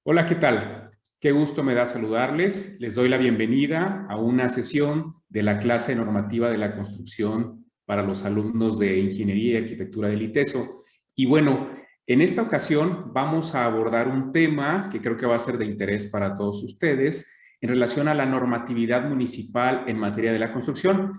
Hola, ¿qué tal? Qué gusto me da saludarles. Les doy la bienvenida a una sesión de la clase normativa de la construcción para los alumnos de Ingeniería y Arquitectura del ITESO. Y bueno, en esta ocasión vamos a abordar un tema que creo que va a ser de interés para todos ustedes en relación a la normatividad municipal en materia de la construcción.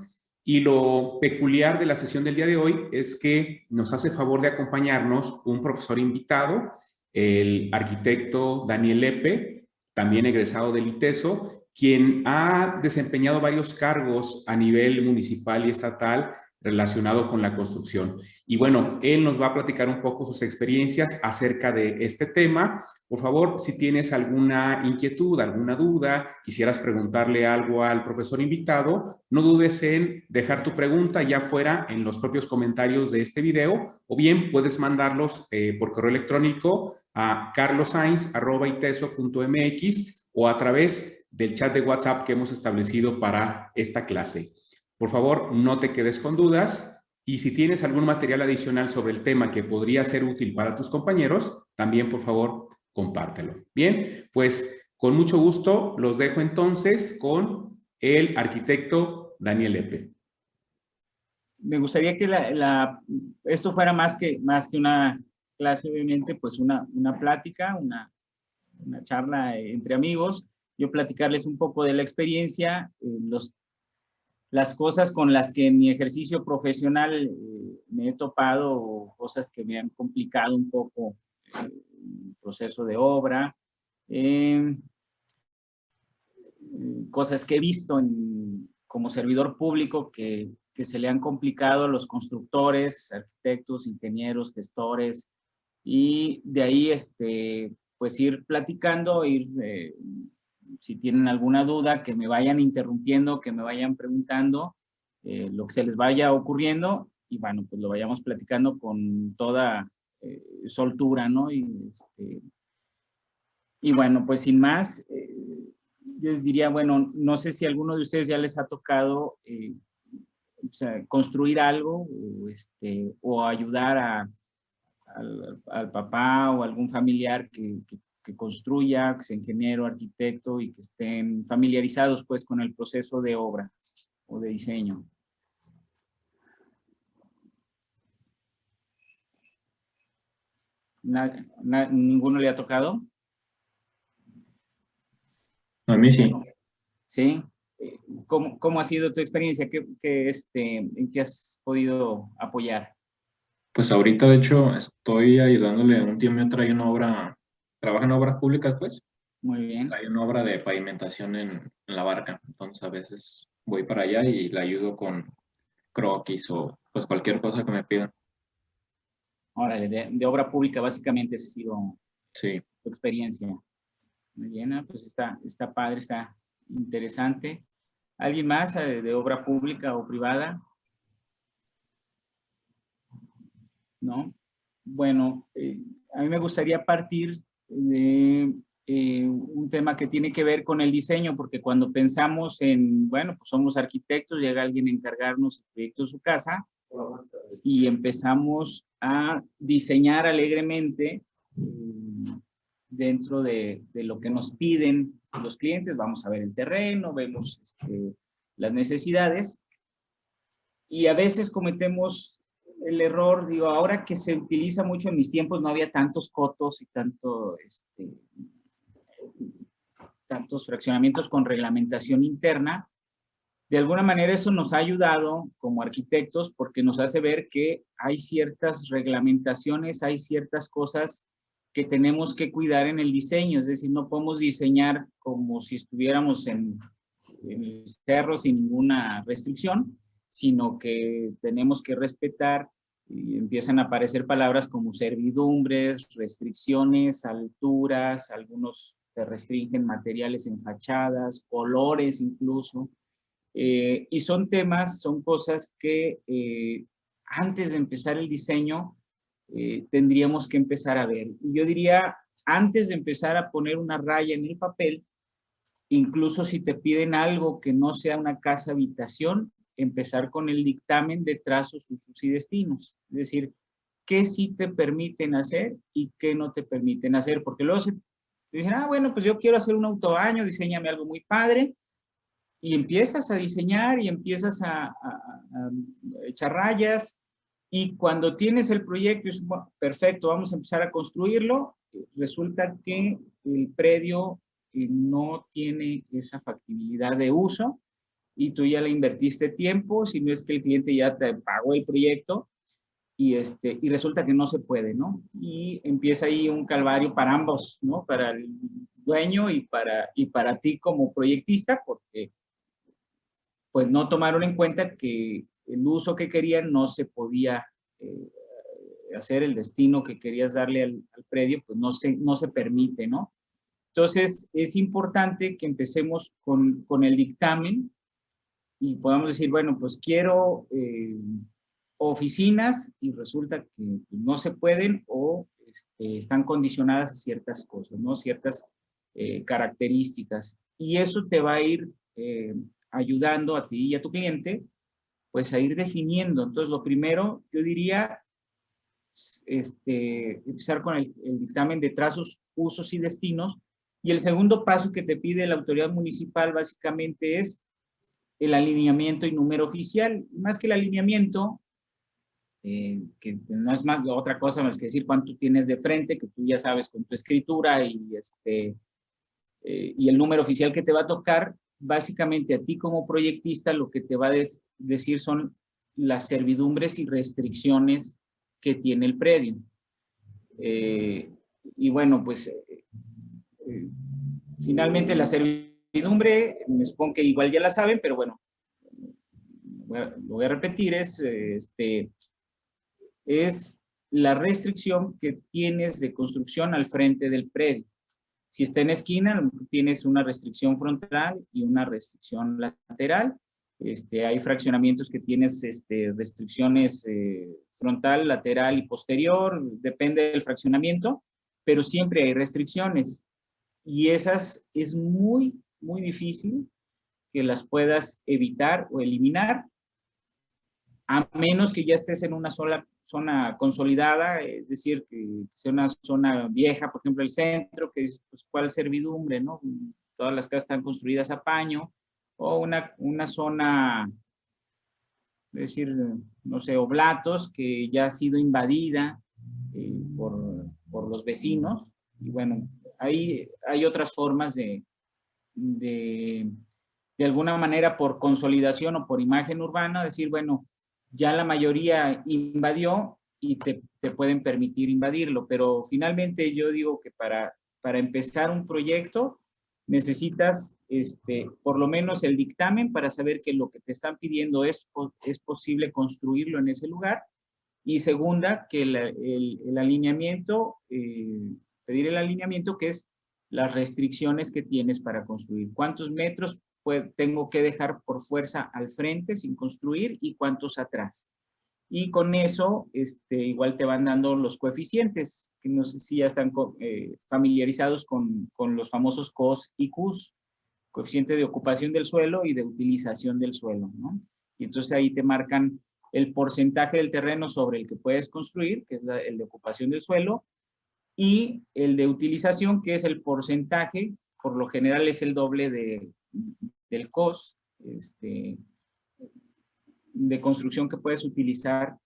Y lo peculiar de la sesión del día de hoy es que nos hace favor de acompañarnos un profesor invitado, el arquitecto Daniel Lepe, también egresado del ITESO, quien ha desempeñado varios cargos a nivel municipal y estatal relacionado con la construcción. Y bueno, él nos va a platicar un poco sus experiencias acerca de este tema. Por favor, si tienes alguna inquietud, alguna duda, quisieras preguntarle algo al profesor invitado, no dudes en dejar tu pregunta ya fuera en los propios comentarios de este video, o bien puedes mandarlos por correo electrónico a carlosainz@iteso.mx o a través del chat de WhatsApp que hemos establecido para esta clase. Por favor, no te quedes con dudas y si tienes algún material adicional sobre el tema que podría ser útil para tus compañeros, también por favor compártelo. Bien, pues con mucho gusto los dejo entonces con el arquitecto Daniel Lepe. Me gustaría que esto fuera más que una clase, obviamente, pues una plática, una charla entre amigos. Yo platicarles un poco de la experiencia, las cosas con las que en mi ejercicio profesional me he topado, o cosas que me han complicado un poco el proceso de obra, cosas que he visto como servidor público que se le han complicado a los constructores, arquitectos, ingenieros, gestores, y de ahí pues ir platicando, si tienen alguna duda, que me vayan interrumpiendo, que me vayan preguntando lo que se les vaya ocurriendo, y bueno, pues lo vayamos platicando con toda soltura, ¿no? Y bueno, pues sin más, yo les diría, bueno, no sé si a alguno de ustedes ya les ha tocado o sea, construir algo o ayudar al papá o algún familiar que construya, que sea ingeniero, arquitecto y que estén familiarizados pues con el proceso de obra o de diseño. ¿Ninguno le ha tocado? A mí sí. ¿Sí? ¿Cómo ha sido tu experiencia? ¿En qué has podido apoyar? Pues ahorita, de hecho, estoy ayudándole a un tío mío, trae una obra, trabaja en obras públicas, pues. Muy bien. Hay una obra de pavimentación en la barca. Entonces, a veces voy para allá y le ayudo con croquis o pues cualquier cosa que me pidan. Ahora, de obra pública básicamente ha sido Sí. tu experiencia. Muy bien, pues está padre, está interesante. ¿Alguien más de obra pública o privada? ¿No? Bueno, a mí me gustaría partir de un tema que tiene que ver con el diseño, porque cuando pensamos en, bueno, pues somos arquitectos, llega alguien a encargarnos el proyecto de su casa y empezamos a diseñar alegremente dentro de lo que nos piden los clientes. Vamos a ver el terreno, vemos las necesidades y a veces cometemos el error, digo, ahora que se utiliza mucho, en mis tiempos no había tantos cotos y tantos fraccionamientos con reglamentación interna. De alguna manera eso nos ha ayudado como arquitectos porque nos hace ver que hay ciertas reglamentaciones, hay ciertas cosas que tenemos que cuidar en el diseño, es decir, no podemos diseñar como si estuviéramos en el cerro sin ninguna restricción, sino que tenemos que respetar, y empiezan a aparecer palabras como servidumbres, restricciones, alturas, algunos te restringen materiales en fachadas, colores incluso, y son temas, son cosas que antes de empezar el diseño tendríamos que empezar a ver. Y yo diría, antes de empezar a poner una raya en el papel, incluso si te piden algo que no sea una casa habitación, empezar con el dictamen de trazos, usos y destinos. Es decir, qué sí te permiten hacer y qué no te permiten hacer, porque luego Te dicen, ah, bueno, pues yo quiero hacer un autobaño, diseñame algo muy padre. Y empiezas a diseñar y empiezas a echar rayas. Y cuando tienes el proyecto, es, bueno, perfecto, vamos a empezar a construirlo. Resulta que el predio no tiene esa factibilidad de uso y tú ya le invertiste tiempo, si no es que el cliente ya te pagó el proyecto y resulta que no se puede, ¿no? Y empieza ahí un calvario para ambos, ¿no? Para el dueño y para ti como proyectista, porque pues no tomaron en cuenta que el uso que querían no se podía hacer, el destino que querías darle al predio, pues no se permite, ¿no? Entonces, es importante que empecemos con el dictamen y podamos decir, bueno, pues quiero oficinas y resulta que no se pueden o están condicionadas a ciertas cosas, ¿no? Ciertas características. Y eso te va a ir ayudando a ti y a tu cliente, pues a ir definiendo. Entonces, lo primero, yo diría, empezar con el dictamen de trazos, usos y destinos. Y el segundo paso que te pide la autoridad municipal básicamente es el alineamiento y número oficial. Más que el alineamiento, que no es más otra cosa más que decir cuánto tienes de frente, que tú ya sabes con tu escritura y el número oficial que te va a tocar, básicamente a ti como proyectista lo que te va a decir son las servidumbres y restricciones que tiene el predio. Y bueno, pues finalmente la servidumbre, me supongo que igual ya la saben, pero bueno, lo voy a repetir, es la restricción que tienes de construcción al frente del predio. Si está en esquina, tienes una restricción frontal y una restricción lateral. Hay fraccionamientos que tienes restricciones frontal, lateral y posterior, depende del fraccionamiento, pero siempre hay restricciones. Y esas es muy, muy difícil que las puedas evitar o eliminar, a menos que ya estés en una sola zona consolidada, es decir, que sea una zona vieja, por ejemplo, el centro, que es, pues, ¿cuál servidumbre, no? Todas las casas están construidas a paño, o una zona, es decir, no sé, Oblatos, que ya ha sido invadida por los vecinos, y bueno, ahí hay otras formas de alguna manera por consolidación o por imagen urbana, decir, bueno, ya la mayoría invadió y te pueden permitir invadirlo, pero finalmente yo digo que para empezar un proyecto necesitas por lo menos el dictamen para saber que lo que te están pidiendo es posible construirlo en ese lugar, y segunda, que el alineamiento, pedir el alineamiento, que es las restricciones que tienes para construir. ¿Cuántos metros tengo que dejar por fuerza al frente sin construir y cuántos atrás? Y con eso igual te van dando los coeficientes, que no sé si ya están familiarizados con los famosos COS y CUS, coeficiente de ocupación del suelo y de utilización del suelo, ¿no? Y entonces ahí te marcan el porcentaje del terreno sobre el que puedes construir, que es el de ocupación del suelo, y el de utilización, que es el porcentaje, por lo general es el doble del COS, de construcción que puedes utilizar,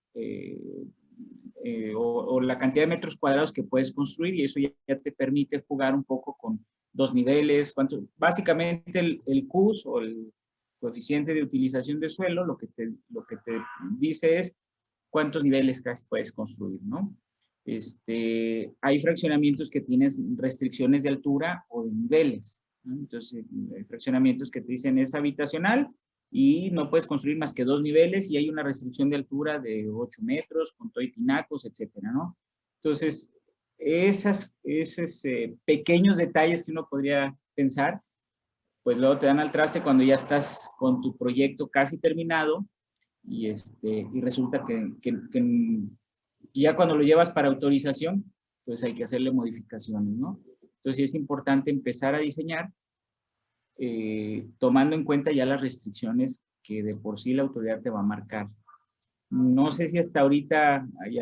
o la cantidad de metros cuadrados que puedes construir, y eso ya te permite jugar un poco con dos niveles. Básicamente el CUS o el coeficiente de utilización del suelo lo que te dice es cuántos niveles casi puedes construir, ¿no? Hay fraccionamientos que tienes restricciones de altura o de niveles, ¿no? Entonces, hay fraccionamientos que te dicen es habitacional y no puedes construir más que 2 niveles y hay una restricción de altura de 8 metros con todo y tinacos, etcétera, ¿no? Entonces, esos pequeños detalles que uno podría pensar, pues luego te dan al traste cuando ya estás con tu proyecto casi terminado y resulta que ya cuando lo llevas para autorización, pues hay que hacerle modificaciones, ¿no? Entonces es importante empezar a diseñar tomando en cuenta ya las restricciones que de por sí la autoridad te va a marcar. No sé si hasta ahorita hay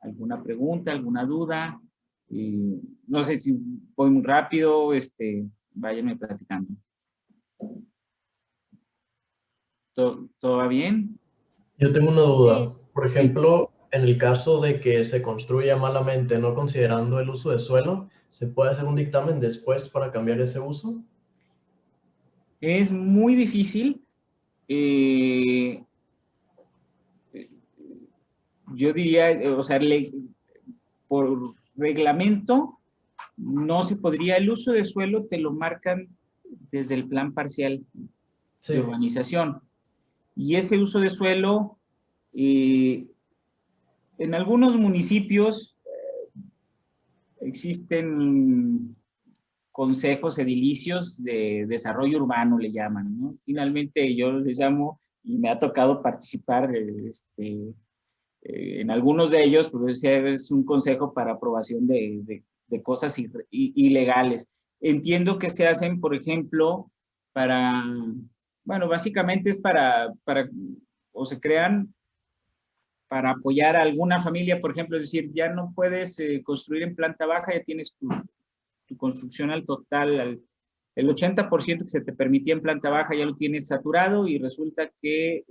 alguna pregunta, alguna duda. No sé si voy muy rápido, váyanme platicando. ¿Todo va bien? Yo tengo una duda. Sí. Por Sí. ejemplo, en el caso de que se construya malamente, no considerando el uso de suelo, ¿se puede hacer un dictamen después para cambiar ese uso? Es muy difícil. Yo diría, o sea, por reglamento, no se podría, el uso de suelo te lo marcan desde el plan parcial Sí. de urbanización. Y ese uso de suelo, en algunos municipios existen consejos edilicios de desarrollo urbano, le llaman, ¿no? Finalmente yo les llamo, y me ha tocado participar en algunos de ellos, pues es un consejo para aprobación de cosas ilegales. Entiendo que se hacen, por ejemplo, para, bueno, básicamente es o se crean para apoyar a alguna familia, por ejemplo, es decir, ya no puedes construir en planta baja, ya tienes tu construcción al total, el 80% que se te permitía en planta baja ya lo tienes saturado y resulta que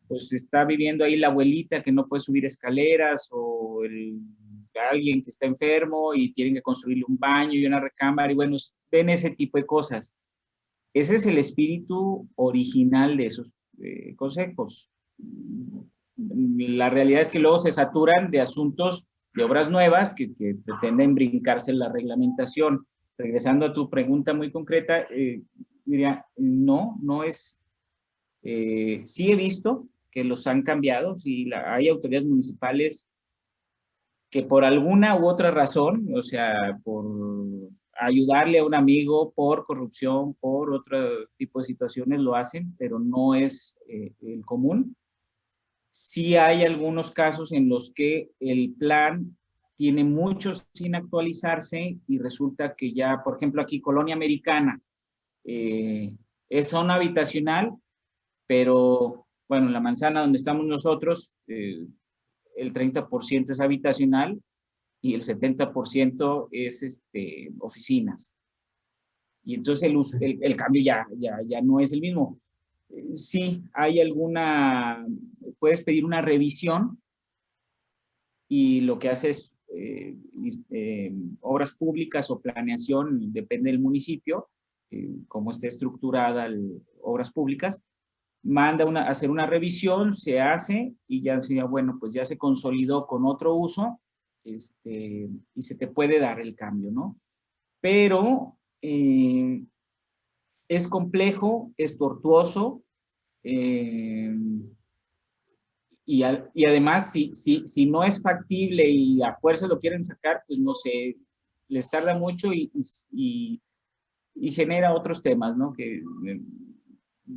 pues está viviendo ahí la abuelita que no puede subir escaleras o alguien que está enfermo y tienen que construirle un baño y una recámara y bueno, ven ese tipo de cosas. Ese es el espíritu original de esos consejos. La realidad es que luego se saturan de asuntos de obras nuevas que pretenden brincarse la reglamentación. Regresando a tu pregunta muy concreta, diría, no es... sí he visto que los han cambiado, sí, hay autoridades municipales que por alguna u otra razón, o sea, por ayudarle a un amigo, por corrupción, por otro tipo de situaciones lo hacen, pero no es el común. Sí hay algunos casos en los que el plan tiene muchos sin actualizarse y resulta que ya, por ejemplo, aquí Colonia Americana, es zona habitacional, pero bueno, en la manzana donde estamos nosotros, el 30% es habitacional y el 70% es oficinas. Y entonces el cambio ya no es el mismo. Sí, hay puedes pedir una revisión y lo que hace es obras públicas o planeación, depende del municipio, cómo esté estructurada obras públicas, manda hacer una revisión, se hace y ya sería, bueno, pues ya se consolidó con otro uso y se te puede dar el cambio, ¿no? Pero es complejo, es tortuoso y además si no es factible y a fuerza lo quieren sacar, pues no sé, les tarda mucho y genera otros temas, ¿no? Que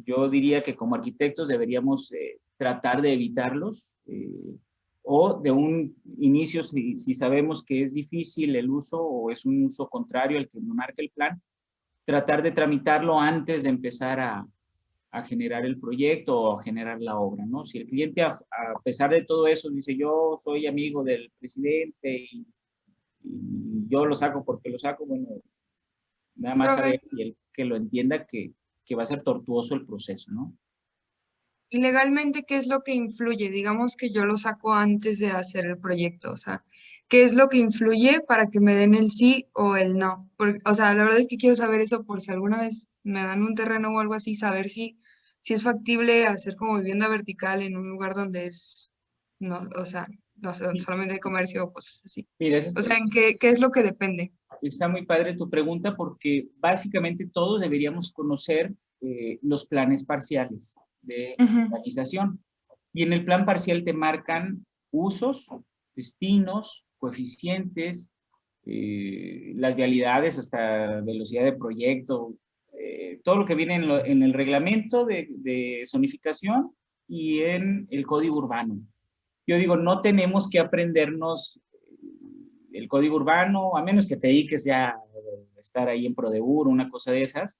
yo diría que como arquitectos deberíamos tratar de evitarlos o de un inicio, si sabemos que es difícil el uso o es un uso contrario al que marca el plan, tratar de tramitarlo antes de empezar a generar el proyecto o a generar la obra, ¿no? Si el cliente, a pesar de todo eso, dice, yo soy amigo del presidente y yo lo saco porque lo saco, bueno, nada más saber y él que lo entienda que va a ser tortuoso el proceso, ¿no? ¿Y legalmente qué es lo que influye? Digamos que yo lo saco antes de hacer el proyecto, o sea, ¿qué es lo que influye para que me den el sí o el no? O sea, la verdad es que quiero saber eso por si alguna vez me dan un terreno o algo así, saber si es factible hacer como vivienda vertical en un lugar donde no, o sea, no sé, donde solamente hay comercio o cosas así. Mira, O sea, ¿en qué es lo que depende? está muy padre tu pregunta porque básicamente todos deberíamos conocer los planes parciales de urbanización. Y en el plan parcial te marcan usos, destinos, coeficientes, las vialidades hasta velocidad de proyecto, todo lo que viene en el reglamento de zonificación y en el código urbano. Yo digo, no tenemos que aprendernos el código urbano, a menos que te dediques ya a estar ahí en Prodeur, una cosa de esas,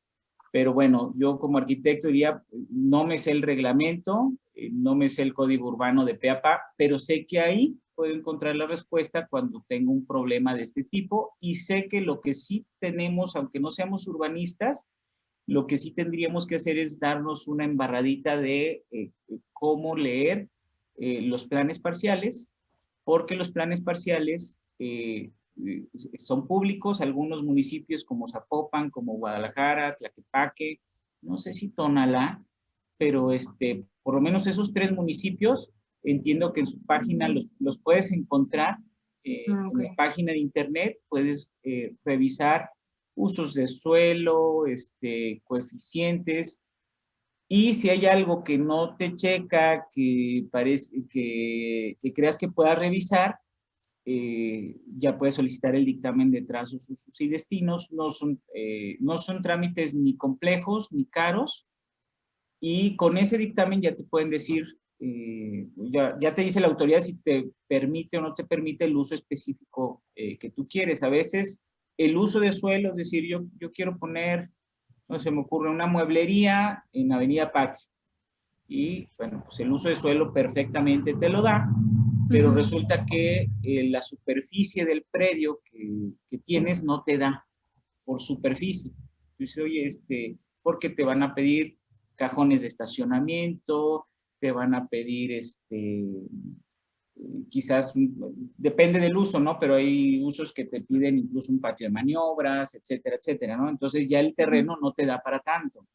pero bueno, yo como arquitecto diría, no me sé el reglamento, no me sé el código urbano de pe a pa, pero sé que ahí puedo encontrar la respuesta cuando tengo un problema de este tipo, y sé que lo que sí tenemos, aunque no seamos urbanistas, lo que sí tendríamos que hacer es darnos una embarradita de cómo leer los planes parciales, porque los planes parciales son públicos. Algunos municipios como Zapopan, como Guadalajara, Tlaquepaque, no sé si Tonalá, pero por lo menos esos 3 municipios, entiendo que en su página los puedes encontrar. En la página de internet puedes revisar usos de suelo, coeficientes, y si hay algo que no te checa, que creas que puedas revisar, ya puedes solicitar el dictamen de trazos, usos y destinos. No son trámites ni complejos ni caros, y con ese dictamen ya te pueden decir, ya te dice la autoridad si te permite o no te permite el uso específico que tú quieres. A veces el uso de suelo, es decir, yo quiero poner, no se me ocurre, una mueblería en Avenida Patria, y bueno, pues el uso de suelo perfectamente te lo da, pero resulta que la superficie del predio que tienes no te da por superficie. Dice, oye, porque te van a pedir cajones de estacionamiento, te van a pedir, quizás, depende del uso, ¿no? Pero hay usos que te piden incluso un patio de maniobras, etcétera, etcétera, ¿no? Entonces ya el terreno no te da para tanto.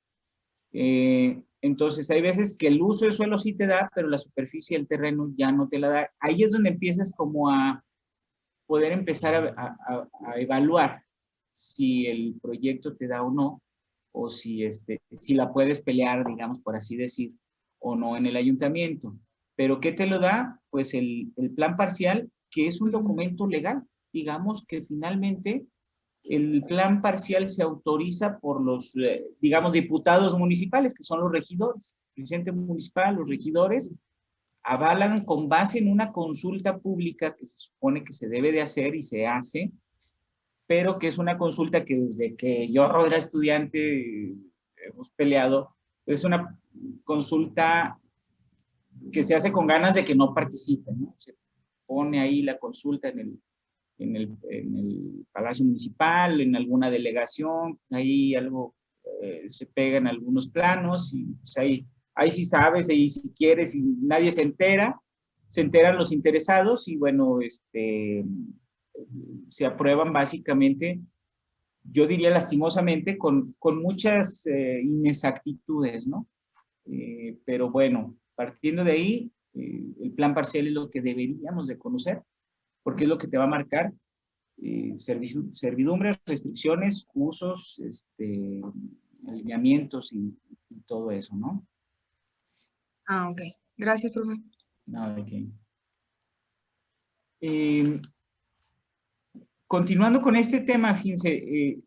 Entonces hay veces que el uso de suelo sí te da, pero la superficie del terreno ya no te la da. Ahí es donde empiezas como a poder empezar a evaluar si el proyecto te da o no, o si la puedes pelear, digamos, por así decir, o no en el ayuntamiento. ¿Pero qué te lo da? Pues el plan parcial, que es un documento legal. Digamos que finalmente el plan parcial se autoriza por los, digamos, diputados municipales, que son los regidores. El presidente municipal, los regidores, avalan con base en una consulta pública que se supone que se debe de hacer y se hace, pero que es una consulta que desde que yo era estudiante hemos peleado. Es una consulta que se hace con ganas de que no participen, ¿no? Se pone ahí la consulta en el Palacio Municipal, en alguna delegación, ahí algo se pega en algunos planos, y pues ahí sí sabes, ahí si quieres, y nadie se enteran los interesados, y bueno, se aprueban básicamente, yo diría lastimosamente, con muchas inexactitudes, ¿no? Pero bueno, partiendo de ahí, el plan parcial es lo que deberíamos de conocer, porque es lo que te va a marcar servidumbres, restricciones, usos, alineamientos y todo eso, ¿no? Ok. Gracias, profe. No, ¿de qué? Continuando con este tema, fíjense,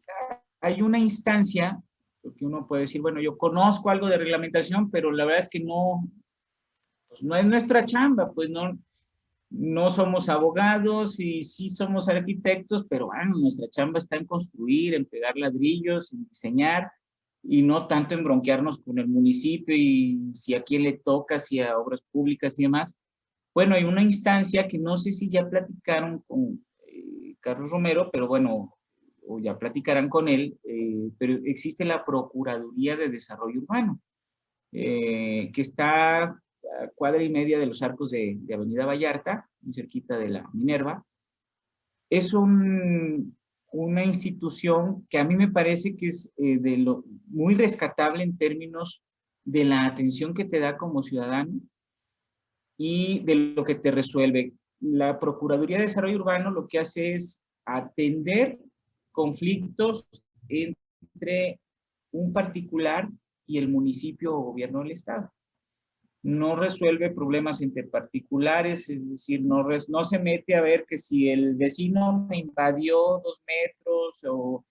hay una instancia, porque uno puede decir, bueno, yo conozco algo de reglamentación, pero la verdad es que pues no es nuestra chamba, pues no somos abogados, y sí somos arquitectos, pero bueno, nuestra chamba está en construir, en pegar ladrillos, en diseñar, y no tanto en bronquearnos con el municipio y si a quién le toca, si a obras públicas y demás. Bueno, hay una instancia que no sé si ya platicaron con Carlos Romero, pero bueno, o ya platicarán con él, pero existe la Procuraduría de Desarrollo Urbano, que está a cuadra y media de los Arcos de Avenida Vallarta, muy cerquita de la Minerva. Es una institución que a mí me parece que es muy rescatable en términos de la atención que te da como ciudadano y de lo que te resuelve. La Procuraduría de Desarrollo Urbano lo que hace es atender conflictos entre un particular y el municipio o gobierno del estado. No resuelve problemas entre particulares, es decir, no se mete a ver que si el vecino me invadió 2 metros o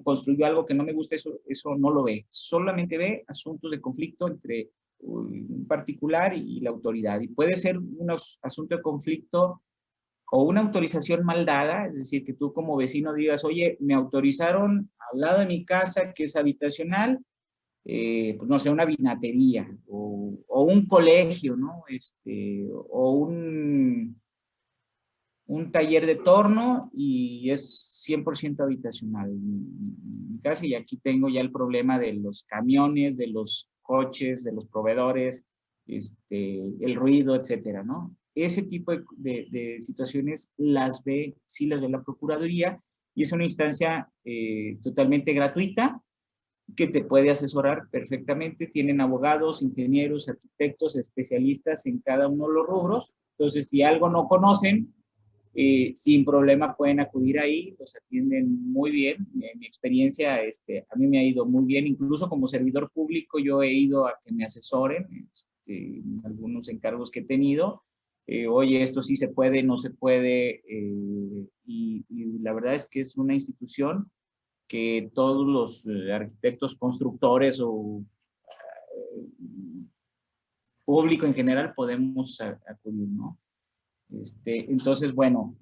construyó algo que no me gusta, eso no lo ve. Solamente ve asuntos de conflicto entre un particular y la autoridad. Y puede ser un asunto de conflicto o una autorización mal dada, es decir, que tú como vecino digas, oye, me autorizaron al lado de mi casa, que es habitacional, pues no sé, una vinatería o un colegio, ¿no? O un taller de torno y es 100% habitacional mi casa, y aquí tengo ya el problema de los camiones, de los coches, de los proveedores, el ruido, etcétera, ¿no? Ese tipo de situaciones sí las ve la Procuraduría, y es una instancia totalmente gratuita que te puede asesorar perfectamente. Tienen abogados, ingenieros, arquitectos, especialistas en cada uno de los rubros. Entonces, si algo no conocen, sin problema pueden acudir ahí, los atienden muy bien. En mi experiencia, a mí me ha ido muy bien, incluso como servidor público yo he ido a que me asesoren en algunos encargos que he tenido. Oye, esto sí se puede, no se puede, y la verdad es que es una institución que todos los arquitectos, constructores o público en general podemos acudir, ¿no? Entonces, bueno,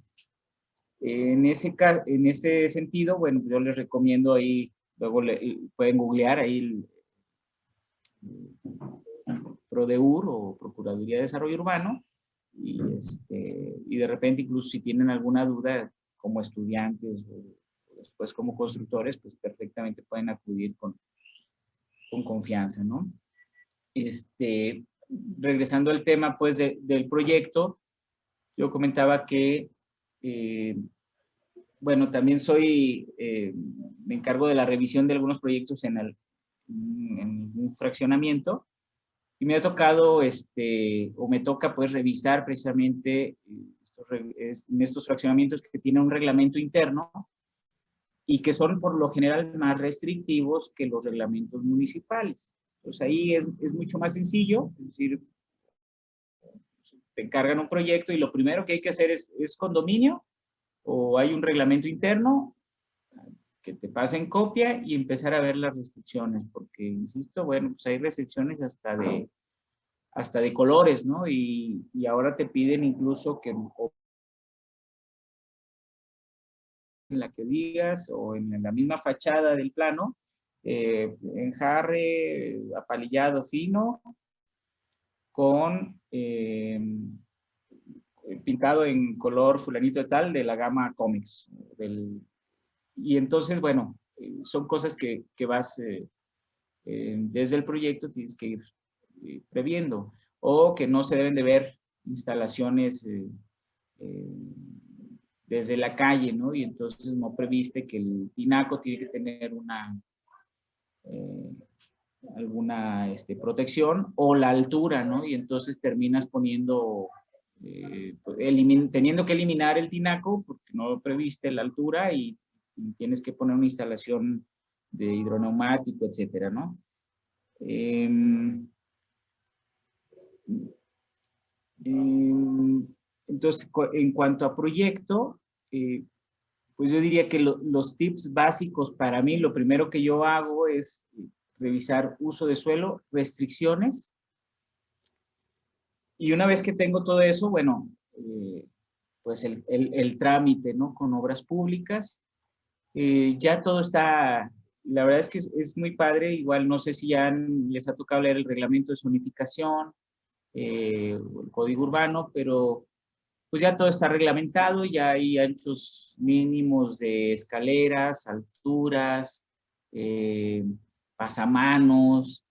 en este sentido, bueno, yo les recomiendo ahí, luego pueden googlear ahí el PRODEUR o Procuraduría de Desarrollo Urbano, y de repente incluso si tienen alguna duda como estudiantes o después como constructores, pues perfectamente pueden acudir con confianza, ¿no? Regresando al tema, pues, del proyecto, yo comentaba que, bueno, también me encargo de la revisión de algunos proyectos en un fraccionamiento, y me ha tocado, o me toca, pues, revisar precisamente en estos fraccionamientos que tienen un reglamento interno y que son por lo general más restrictivos que los reglamentos municipales. Pues ahí es mucho más sencillo, es decir, te encargan un proyecto y lo primero que hay que hacer es condominio, o hay un reglamento interno que te pasen copia y empezar a ver las restricciones, porque, insisto, bueno, pues hay restricciones hasta de colores, ¿no? Y ahora te piden incluso que en la que digas, o en la misma fachada del plano, enjarre apalillado fino con pintado en color fulanito de tal de la gama cómics. Y entonces, bueno, son cosas que vas desde el proyecto tienes que ir previendo, o que no se deben de ver instalaciones desde la calle, ¿no? Y entonces no previste que el tinaco tiene que tener alguna protección, o la altura, ¿no? Y entonces terminas poniendo, teniendo que eliminar el tinaco porque no previste la altura, y tienes que poner una instalación de hidroneumático, etcétera, ¿no? Entonces, en cuanto a proyecto, pues yo diría que los tips básicos para mí, lo primero que yo hago es revisar uso de suelo, restricciones, y una vez que tengo todo eso, bueno, pues el trámite, ¿no? Con obras públicas, ya todo está, la verdad es que es muy padre. Igual no sé si ya les ha tocado leer el reglamento de zonificación, el código urbano, pero pues ya todo está reglamentado, ya hay anchos mínimos de escaleras, alturas, pasamanos,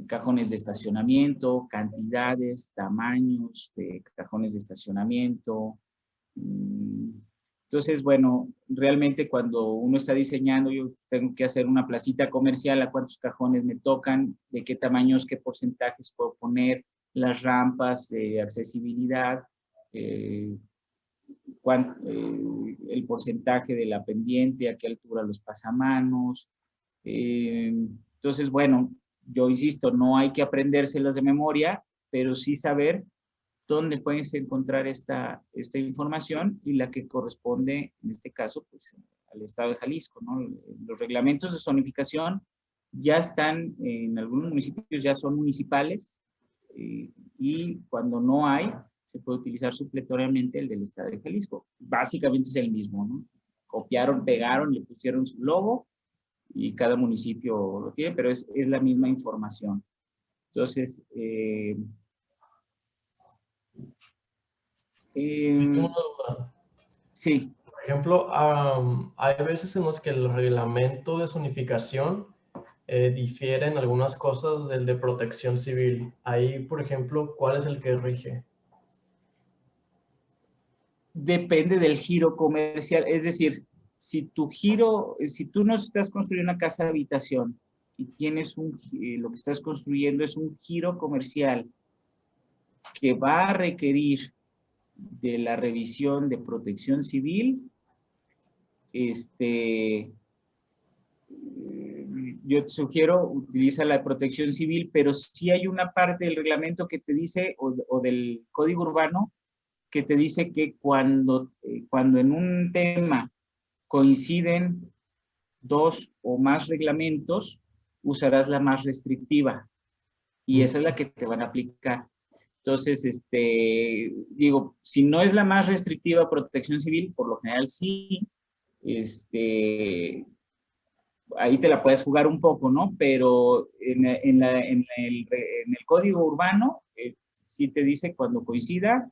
cajones de estacionamiento, cantidades, tamaños de cajones de estacionamiento. Entonces, bueno, realmente cuando uno está diseñando, yo tengo que hacer una placita comercial, a cuántos cajones me tocan, de qué tamaños, qué porcentajes puedo poner, las rampas de accesibilidad, el porcentaje de la pendiente, a qué altura los pasamanos. Entonces, bueno, yo insisto, no hay que aprendérselos de memoria, pero sí saber dónde puedes encontrar esta información, y la que corresponde, en este caso, pues al Estado de Jalisco, ¿no? Los reglamentos de zonificación ya están, en algunos municipios ya son municipales, y cuando no hay, se puede utilizar supletoriamente el del Estado de Jalisco. Básicamente es el mismo, ¿no? Copiaron, pegaron, le pusieron su logo, y cada municipio lo tiene, pero es la misma información. Entonces, Tengo una duda. Sí. Por ejemplo, hay veces en las que el reglamento de zonificación difiere en algunas cosas del de protección civil. Ahí, por ejemplo, ¿cuál es el que rige? Depende del giro comercial. Es decir, si tú no estás construyendo una casa de habitación y tienes lo que estás construyendo es un giro comercial que va a requerir de la revisión de protección civil, yo te sugiero utiliza la protección civil, pero sí hay una parte del reglamento que te dice, o del código urbano, que te dice que cuando en un tema coinciden 2 o más reglamentos, usarás la más restrictiva, y esa es la que te van a aplicar. Entonces, digo, si no es la más restrictiva protección civil, por lo general sí, ahí te la puedes jugar un poco, ¿no? Pero en el código urbano, sí te dice cuando coincida,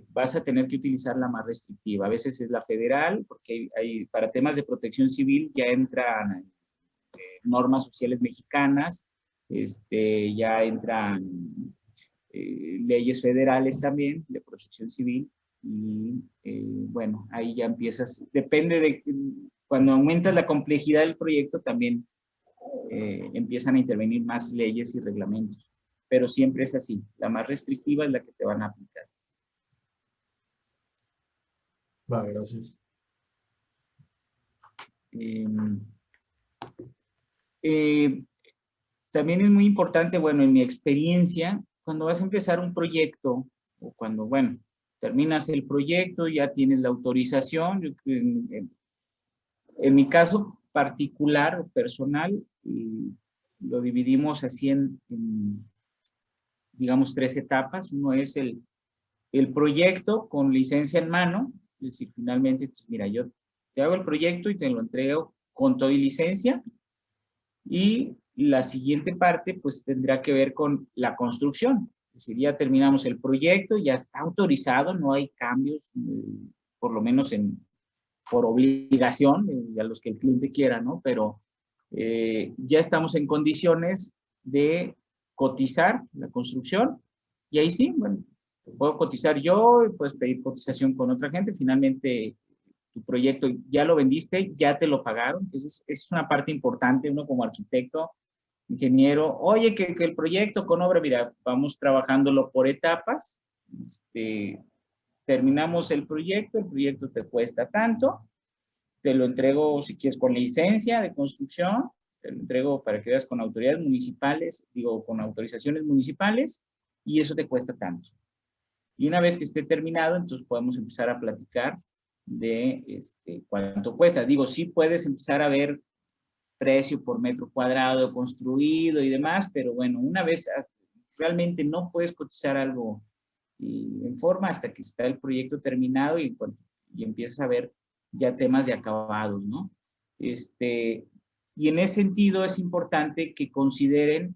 vas a tener que utilizar la más restrictiva. A veces es la federal, porque para temas de protección civil ya entran normas sociales mexicanas, ya entran leyes federales también de protección civil, y bueno, ahí ya empiezas, depende de, cuando aumentas la complejidad del proyecto también empiezan a intervenir más leyes y reglamentos, pero siempre es así, la más restrictiva es la que te van a aplicar. Va, gracias. También es muy importante, bueno, en mi experiencia, cuando vas a empezar un proyecto, o cuando, bueno, terminas el proyecto, ya tienes la autorización. En mi caso particular o personal, lo dividimos así en, digamos, 3 etapas. Uno es el proyecto con licencia en mano, es decir, finalmente, pues mira, yo te hago el proyecto y te lo entrego con todo y licencia, y la siguiente parte pues tendrá que ver con la construcción. Es decir, ya terminamos el proyecto, ya está autorizado, no hay cambios, por lo menos por obligación, a los que el cliente quiera, ¿no? Pero ya estamos en condiciones de cotizar la construcción, y ahí sí, bueno, puedo cotizar yo, puedes pedir cotización con otra gente, finalmente tu proyecto ya lo vendiste, ya te lo pagaron. Entonces, es una parte importante. Uno como arquitecto, ingeniero, oye, que el proyecto con obra, mira, vamos trabajándolo por etapas, terminamos el proyecto te cuesta tanto, te lo entrego si quieres con licencia de construcción, te lo entrego para que veas con autoridades municipales, con autorizaciones municipales, y eso te cuesta tanto. Y una vez que esté terminado, entonces podemos empezar a platicar de cuánto cuesta. Sí puedes empezar a ver precio por metro cuadrado construido y demás, pero bueno, una vez realmente no puedes cotizar algo en forma hasta que está el proyecto terminado y empiezas a ver ya temas de acabados, ¿no? Y en ese sentido es importante que consideren,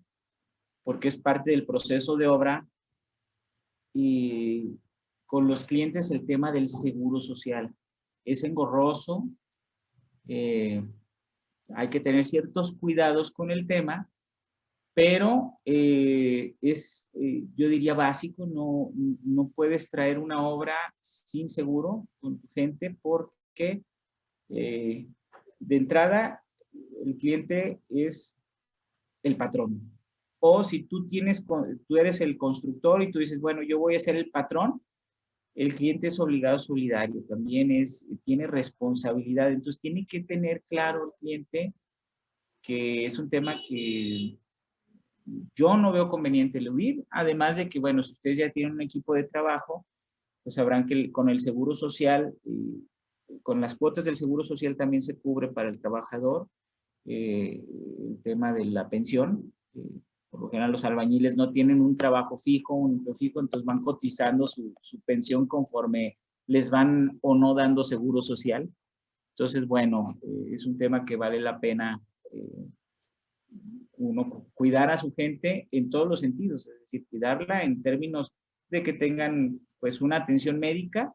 porque es parte del proceso de obra, y con los clientes el tema del seguro social. Es engorroso, hay que tener ciertos cuidados con el tema, pero yo diría básico, no puedes traer una obra sin seguro con tu gente, porque de entrada el cliente es el patrón. O si tú eres el constructor y tú dices, bueno, yo voy a ser el patrón, el cliente es obligado solidario, también tiene responsabilidad. Entonces tiene que tener claro el cliente que es un tema que yo no veo conveniente eludir, además de que, bueno, si ustedes ya tienen un equipo de trabajo, pues sabrán que con el seguro social, con las cuotas del seguro social también se cubre para el trabajador el tema de la pensión. Por lo general los albañiles no tienen un trabajo fijo, un empleo fijo, entonces van cotizando su pensión conforme les van o no dando seguro social. Entonces, bueno, es un tema que vale la pena uno cuidar a su gente en todos los sentidos, es decir, cuidarla en términos de que tengan pues una atención médica,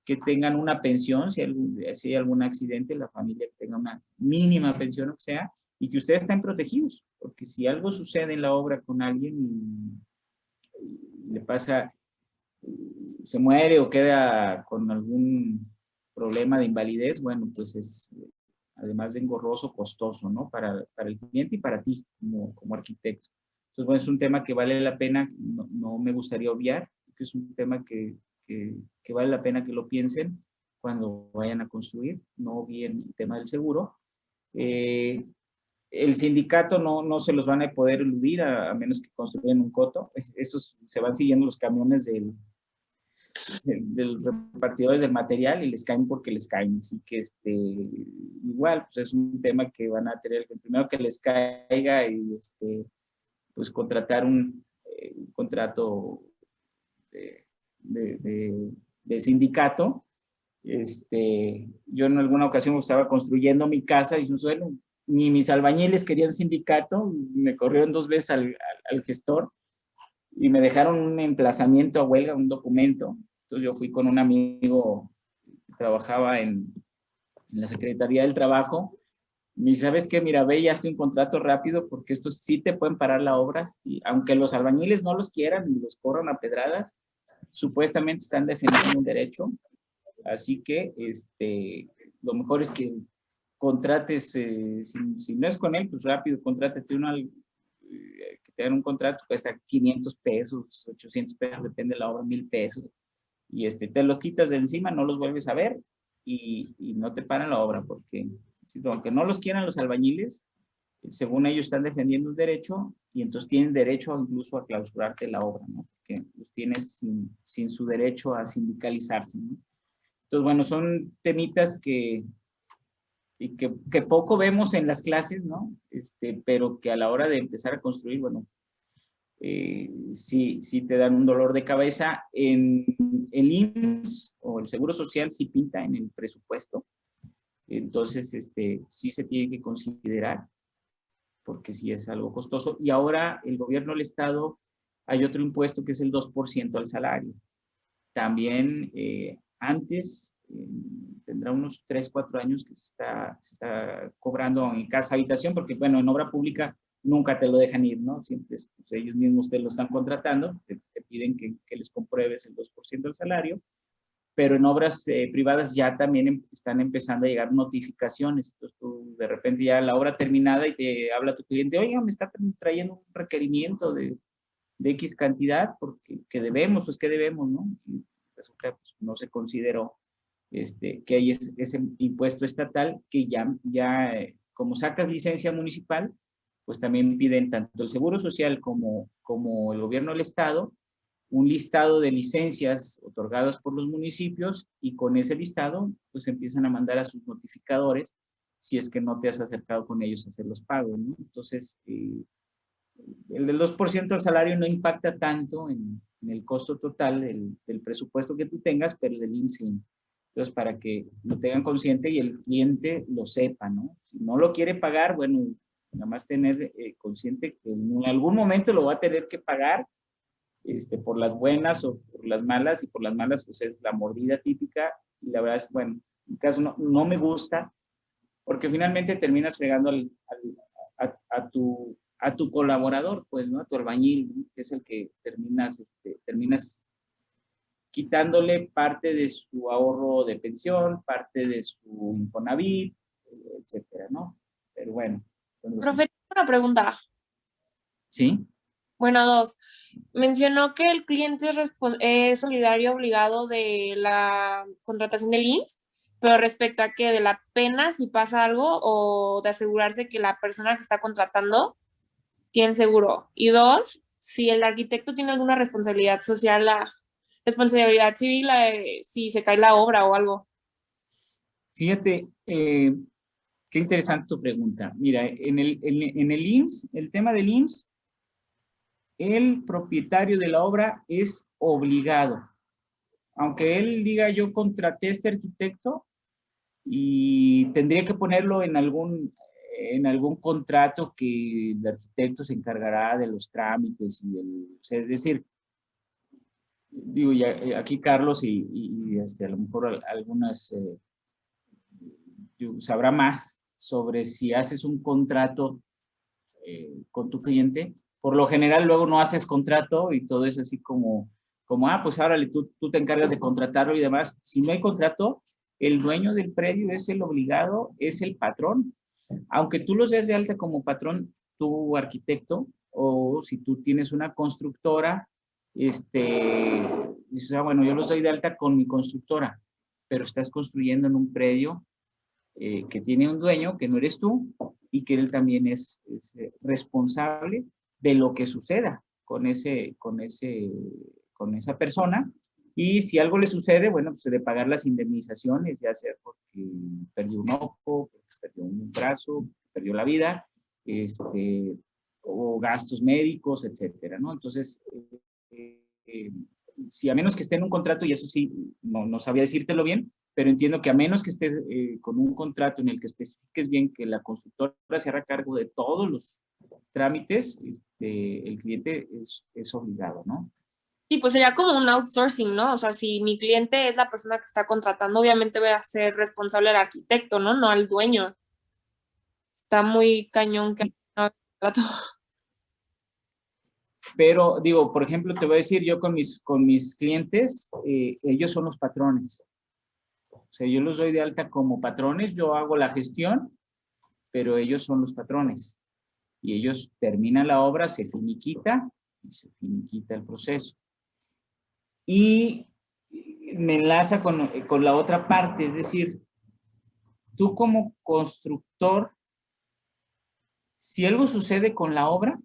que tengan una pensión, si hay algún accidente, la familia que tenga una mínima pensión o sea, y que ustedes estén protegidos, porque si algo sucede en la obra con alguien y le pasa, se muere o queda con algún problema de invalidez, bueno, pues es además de engorroso, costoso, ¿no? Para el cliente y para ti como arquitecto. Entonces, bueno, es un tema que vale la pena, no me gustaría obviar, que es un tema que vale la pena que lo piensen cuando vayan a construir, no obvien el tema del seguro. El sindicato no se los van a poder eludir a menos que construyan un coto. Esos se van siguiendo los camiones de los repartidores del material y les caen porque les caen. Así que igual, pues es un tema que van a tener que primero que les caiga y pues contratar un contrato de sindicato. Yo en alguna ocasión estaba construyendo mi casa y bueno, ni mis albañiles querían sindicato, me corrieron 2 veces al gestor y me dejaron un emplazamiento a huelga, un documento. Entonces yo fui con un amigo que trabajaba en la Secretaría del Trabajo. Me dice, ¿sabes qué? Mira, ve y hazte un contrato rápido porque estos sí te pueden parar la obra. Y aunque los albañiles no los quieran y los corran a pedradas, supuestamente están defendiendo un derecho. Así que lo mejor es que contrates, si no es con él, pues rápido, contrátate uno que te dan un contrato, cuesta 500 pesos, 800 pesos, depende de la obra, 1000 pesos. Y te lo quitas de encima, no los vuelves a ver y no te paran la obra, porque aunque no los quieran los albañiles, según ellos están defendiendo un derecho y entonces tienen derecho incluso a clausurarte la obra, ¿no? Porque los tienes sin su derecho a sindicalizarse, ¿no? Entonces, bueno, son temitas que poco vemos en las clases, ¿no? Pero que a la hora de empezar a construir, bueno, sí te dan un dolor de cabeza. En el IMSS o el Seguro Social sí pinta en el presupuesto. Entonces, sí se tiene que considerar, porque sí es algo costoso. Y ahora el gobierno del Estado, hay otro impuesto que es el 2% al salario. También antes, tendrá unos 3, 4 años que se está cobrando en casa habitación, porque bueno, en obra pública nunca te lo dejan ir, ¿no? Siempre pues, ellos mismos te lo están contratando, te piden que les compruebes el 2% del salario, pero en obras privadas ya también están empezando a llegar notificaciones. Entonces tú de repente ya la obra terminada y te habla tu cliente, oiga, me está trayendo un requerimiento de X cantidad, porque que debemos, pues que debemos, ¿no? Y resulta, pues, no se consideró que hay ese impuesto estatal que ya como sacas licencia municipal, pues también piden tanto el Seguro Social como el gobierno del Estado un listado de licencias otorgadas por los municipios y con ese listado pues empiezan a mandar a sus notificadores si es que no te has acercado con ellos a hacer los pagos, ¿no? Entonces, el del 2% del salario no impacta tanto en el costo total del presupuesto que tú tengas, pero el del IMSS sí. Entonces, para que lo tengan consciente y el cliente lo sepa, ¿no? Si no lo quiere pagar, bueno, nada más tener consciente que en algún momento lo va a tener que pagar, por las buenas o por las malas, y por las malas pues es la mordida típica, y la verdad es, bueno, en mi caso no me gusta, porque finalmente terminas fregando a tu colaborador, pues, ¿no? A tu albañil, ¿no? Que es el que terminas quitándole parte de su ahorro de pensión, parte de su Infonavit, etcétera, ¿no? Pero bueno. Profe, una pregunta. ¿Sí? Bueno, 2. Mencionó que el cliente es solidario obligado de la contratación del IMSS, pero respecto a que de la pena si pasa algo o de asegurarse que la persona que está contratando tiene seguro. Y 2, si el arquitecto tiene alguna responsabilidad social, responsabilidad civil, si se cae la obra o algo. Fíjate, qué interesante tu pregunta. Mira, en el IMSS, el tema del IMSS, el propietario de la obra es obligado. Aunque él diga, yo contraté a este arquitecto y tendría que ponerlo en algún contrato que el arquitecto se encargará de los trámites. Es decir, digo, ya, aquí Carlos y a lo mejor algunas sabrá más sobre si haces un contrato con tu cliente. Por lo general luego no haces contrato y todo es así como pues árale, tú te encargas de contratarlo y demás. Si no hay contrato, el dueño del predio es el obligado, es el patrón. Aunque tú los des de alta como patrón, tu arquitecto, o si tú tienes una constructora, dices, bueno, yo los doy de alta con mi constructora, pero estás construyendo en un predio que tiene un dueño, que no eres tú, y que él también es responsable de lo que suceda con esa persona. Y si algo le sucede, bueno, pues de pagar las indemnizaciones, ya sea porque perdió un ojo, porque perdió un brazo, perdió la vida, o gastos médicos, etcétera, ¿no? Entonces, si a menos que esté en un contrato, y eso sí, no sabía decírtelo bien, pero entiendo que a menos que esté con un contrato en el que especifiques bien que la constructora se hará cargo de todos los trámites, el cliente es obligado, ¿no? Sí, pues sería como un outsourcing, ¿no? O sea, si mi cliente es la persona que está contratando, obviamente voy a ser responsable al arquitecto, ¿no? No al dueño. Está muy cañón que no contrato. Pero, digo, por ejemplo, te voy a decir, yo con mis clientes, ellos son los patrones. O sea, yo los doy de alta como patrones, yo hago la gestión, pero ellos son los patrones. Y ellos terminan la obra, se finiquita el proceso. Y me enlaza con la otra parte, es decir, tú como constructor, si algo sucede con la obra,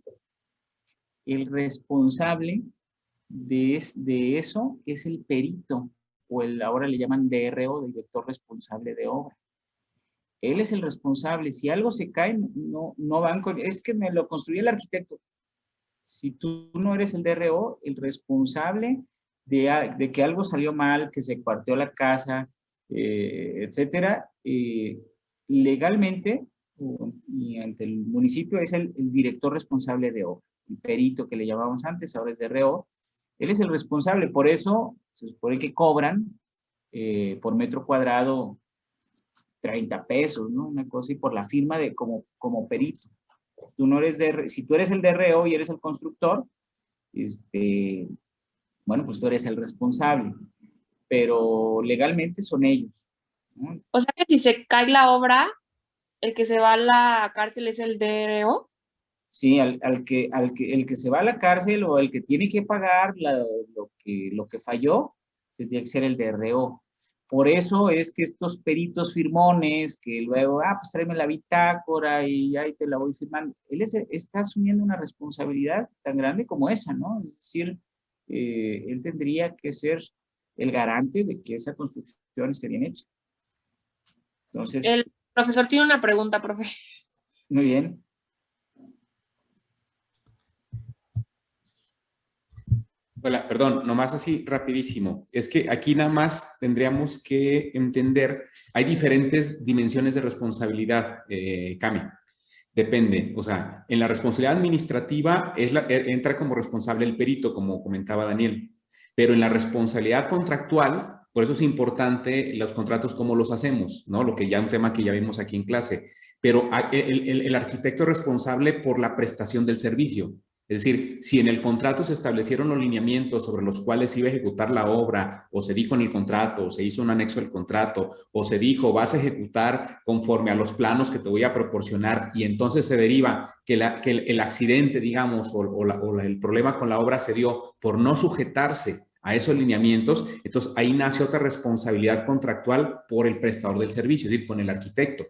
el responsable de eso es el perito, o ahora le llaman DRO, director responsable de obra. Él es el responsable. Si algo se cae, no van con, es que me lo construyó el arquitecto. Si tú no eres el DRO, el responsable de que algo salió mal, que se cuarteó la casa, etcétera, legalmente y ante el municipio es el director responsable de obra, el perito que le llamábamos antes, ahora es DRO. Él es el responsable, por eso se supone que cobran por metro cuadrado 30 pesos, ¿no? Una cosa, y por la firma de como perito. Tú no eres si tú eres el DRO y eres el constructor, bueno, pues tú eres el responsable, pero legalmente son ellos, ¿no? O sea que si se cae la obra, el que se va a la cárcel es el DRO. Sí, el que se va a la cárcel o el que tiene que pagar lo que falló, tendría que ser el DRO. Por eso es que estos peritos firmones, que luego, pues tráeme la bitácora y ahí te la voy firmando, él está asumiendo una responsabilidad tan grande como esa, ¿no? Es decir, él tendría que ser el garante de que esa construcción esté bien hecha. Entonces, El profesor tiene una pregunta, profe. muy bien. Hola, perdón, nomás así rapidísimo. Es que aquí nada más tendríamos que entender, hay diferentes dimensiones de responsabilidad, Cami. Depende, o sea, en la responsabilidad administrativa entra como responsable el perito, como comentaba Daniel, pero en la responsabilidad contractual, por eso es importante los contratos, cómo los hacemos, ¿no? Lo que ya un tema que ya vimos aquí en clase, pero el arquitecto es responsable por la prestación del servicio. Es decir, si en el contrato se establecieron los lineamientos sobre los cuales se iba a ejecutar la obra, o se dijo en el contrato, o se hizo un anexo del contrato, o se dijo vas a ejecutar conforme a los planos que te voy a proporcionar, y entonces se deriva que el accidente, digamos, o el problema con la obra se dio por no sujetarse a esos lineamientos, entonces ahí nace otra responsabilidad contractual por el prestador del servicio, es decir, por el arquitecto.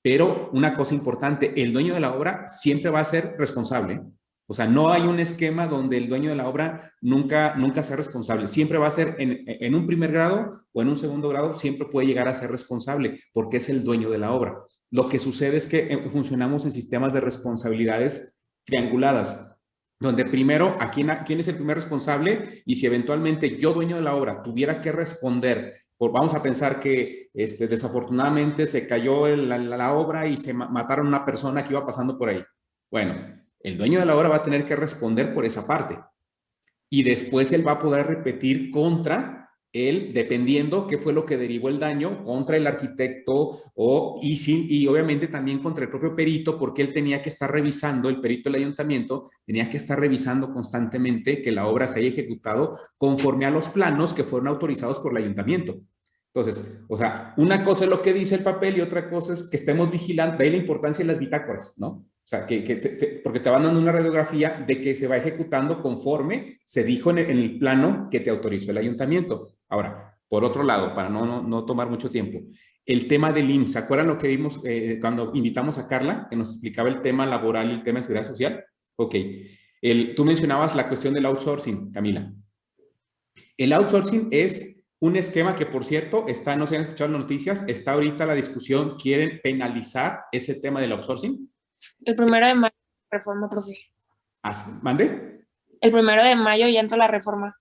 Pero una cosa importante, el dueño de la obra siempre va a ser responsable. O sea, no hay un esquema donde el dueño de la obra nunca sea responsable. Siempre va a ser en un primer grado o en un segundo grado, siempre puede llegar a ser responsable porque es el dueño de la obra. Lo que sucede es que funcionamos en sistemas de responsabilidades trianguladas, donde primero, ¿quién es el primer responsable? Y si eventualmente yo, dueño de la obra, tuviera que responder, vamos a pensar que desafortunadamente se cayó la obra y se mataron a una persona que iba pasando por ahí. Bueno, el dueño de la obra va a tener que responder por esa parte. y después él va a poder repetir contra él, dependiendo qué fue lo que derivó el daño, contra el arquitecto y obviamente también contra el propio perito, porque él tenía que estar revisando, el perito del ayuntamiento tenía que estar revisando constantemente que la obra se haya ejecutado conforme a los planos que fueron autorizados por el ayuntamiento. Entonces, o sea, una cosa es lo que dice el papel y otra cosa es que estemos vigilando, de ahí la importancia de las bitácoras, ¿no? O sea, porque te van dando una radiografía de que se va ejecutando conforme se dijo en el plano que te autorizó el ayuntamiento. Ahora, por otro lado, para no tomar mucho tiempo, el tema del IMSS, ¿se acuerdan lo que vimos cuando invitamos a Carla, que nos explicaba el tema laboral y el tema de seguridad social? Ok, tú mencionabas la cuestión del outsourcing, Camila. El outsourcing es un esquema que, por cierto, no se han escuchado las noticias, está ahorita la discusión, quieren penalizar ese tema del outsourcing. El 1 de mayo, reforma, profe. ¿Mande? El 1 de mayo ya entra la reforma.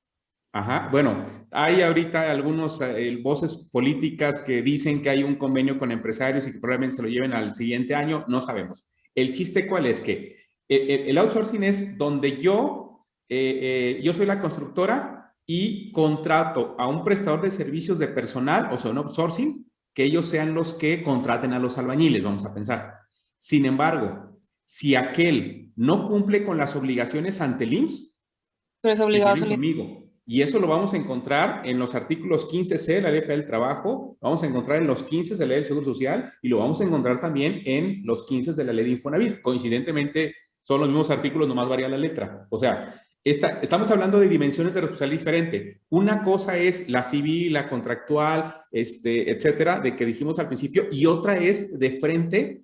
Ajá, bueno, hay ahorita algunos voces políticas que dicen que hay un convenio con empresarios y que probablemente se lo lleven al siguiente año, no sabemos. El chiste cuál es que el outsourcing es donde yo soy la constructora y contrato a un prestador de servicios de personal, o sea, un outsourcing, que ellos sean los que contraten a los albañiles, vamos a pensar. Sin embargo, si aquel no cumple con las obligaciones ante el IMSS, pero es obligado conmigo. Y eso lo vamos a encontrar en los artículos 15C de la Ley Federal del Trabajo, vamos a encontrar en los 15 de la Ley del Seguro Social y lo vamos a encontrar también en los 15 de la Ley de Infonavit. Coincidentemente, son los mismos artículos, nomás varía la letra. O sea, estamos hablando de dimensiones de responsabilidad diferente. Una cosa es la civil, la contractual, etcétera, de que dijimos al principio, y otra es de frente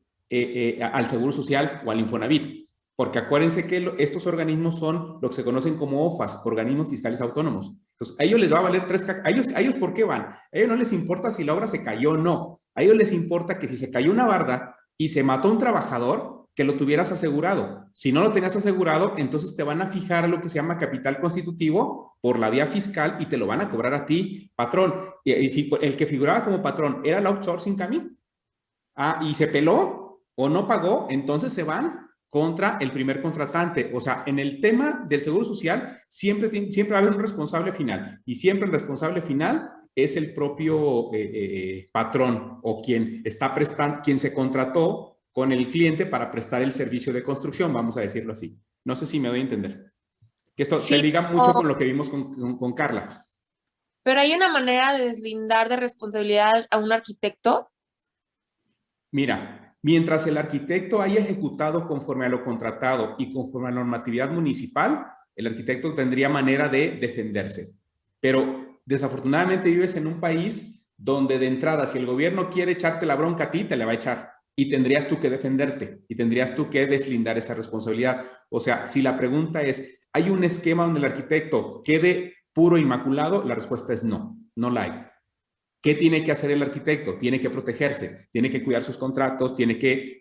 al Seguro Social o al Infonavit. Porque acuérdense que estos organismos son lo que se conocen como OFAS, organismos fiscales autónomos. Entonces, a ellos les va a valer ¿A ellos por qué van? A ellos no les importa si la obra se cayó o no. A ellos les importa que si se cayó una barda y se mató un trabajador, que lo tuvieras asegurado. Si no lo tenías asegurado, entonces te van a fijar lo que se llama capital constitutivo por la vía fiscal y te lo van a cobrar a ti, patrón. Y si el que figuraba como patrón era el outsourcing, Cami, y se peló o no pagó, entonces se van contra el primer contratante. O sea, en el tema del Seguro Social siempre va a haber un responsable final y siempre el responsable final es el propio patrón o quien está prestando, quien se contrató con el cliente para prestar el servicio de construcción, vamos a decirlo así. No sé si me doy a entender. Que esto se liga mucho con lo que vimos con Carla. Pero hay una manera de deslindar de responsabilidad a un arquitecto. Mira, mientras el arquitecto haya ejecutado conforme a lo contratado y conforme a la normatividad municipal, el arquitecto tendría manera de defenderse. Pero desafortunadamente vives en un país donde de entrada, si el gobierno quiere echarte la bronca a ti, te la va a echar. Y tendrías tú que defenderte y tendrías tú que deslindar esa responsabilidad. O sea, si la pregunta es, ¿hay un esquema donde el arquitecto quede puro e inmaculado? La respuesta es no, no la hay. ¿Qué tiene que hacer el arquitecto? Tiene que protegerse, tiene que cuidar sus contratos, tiene que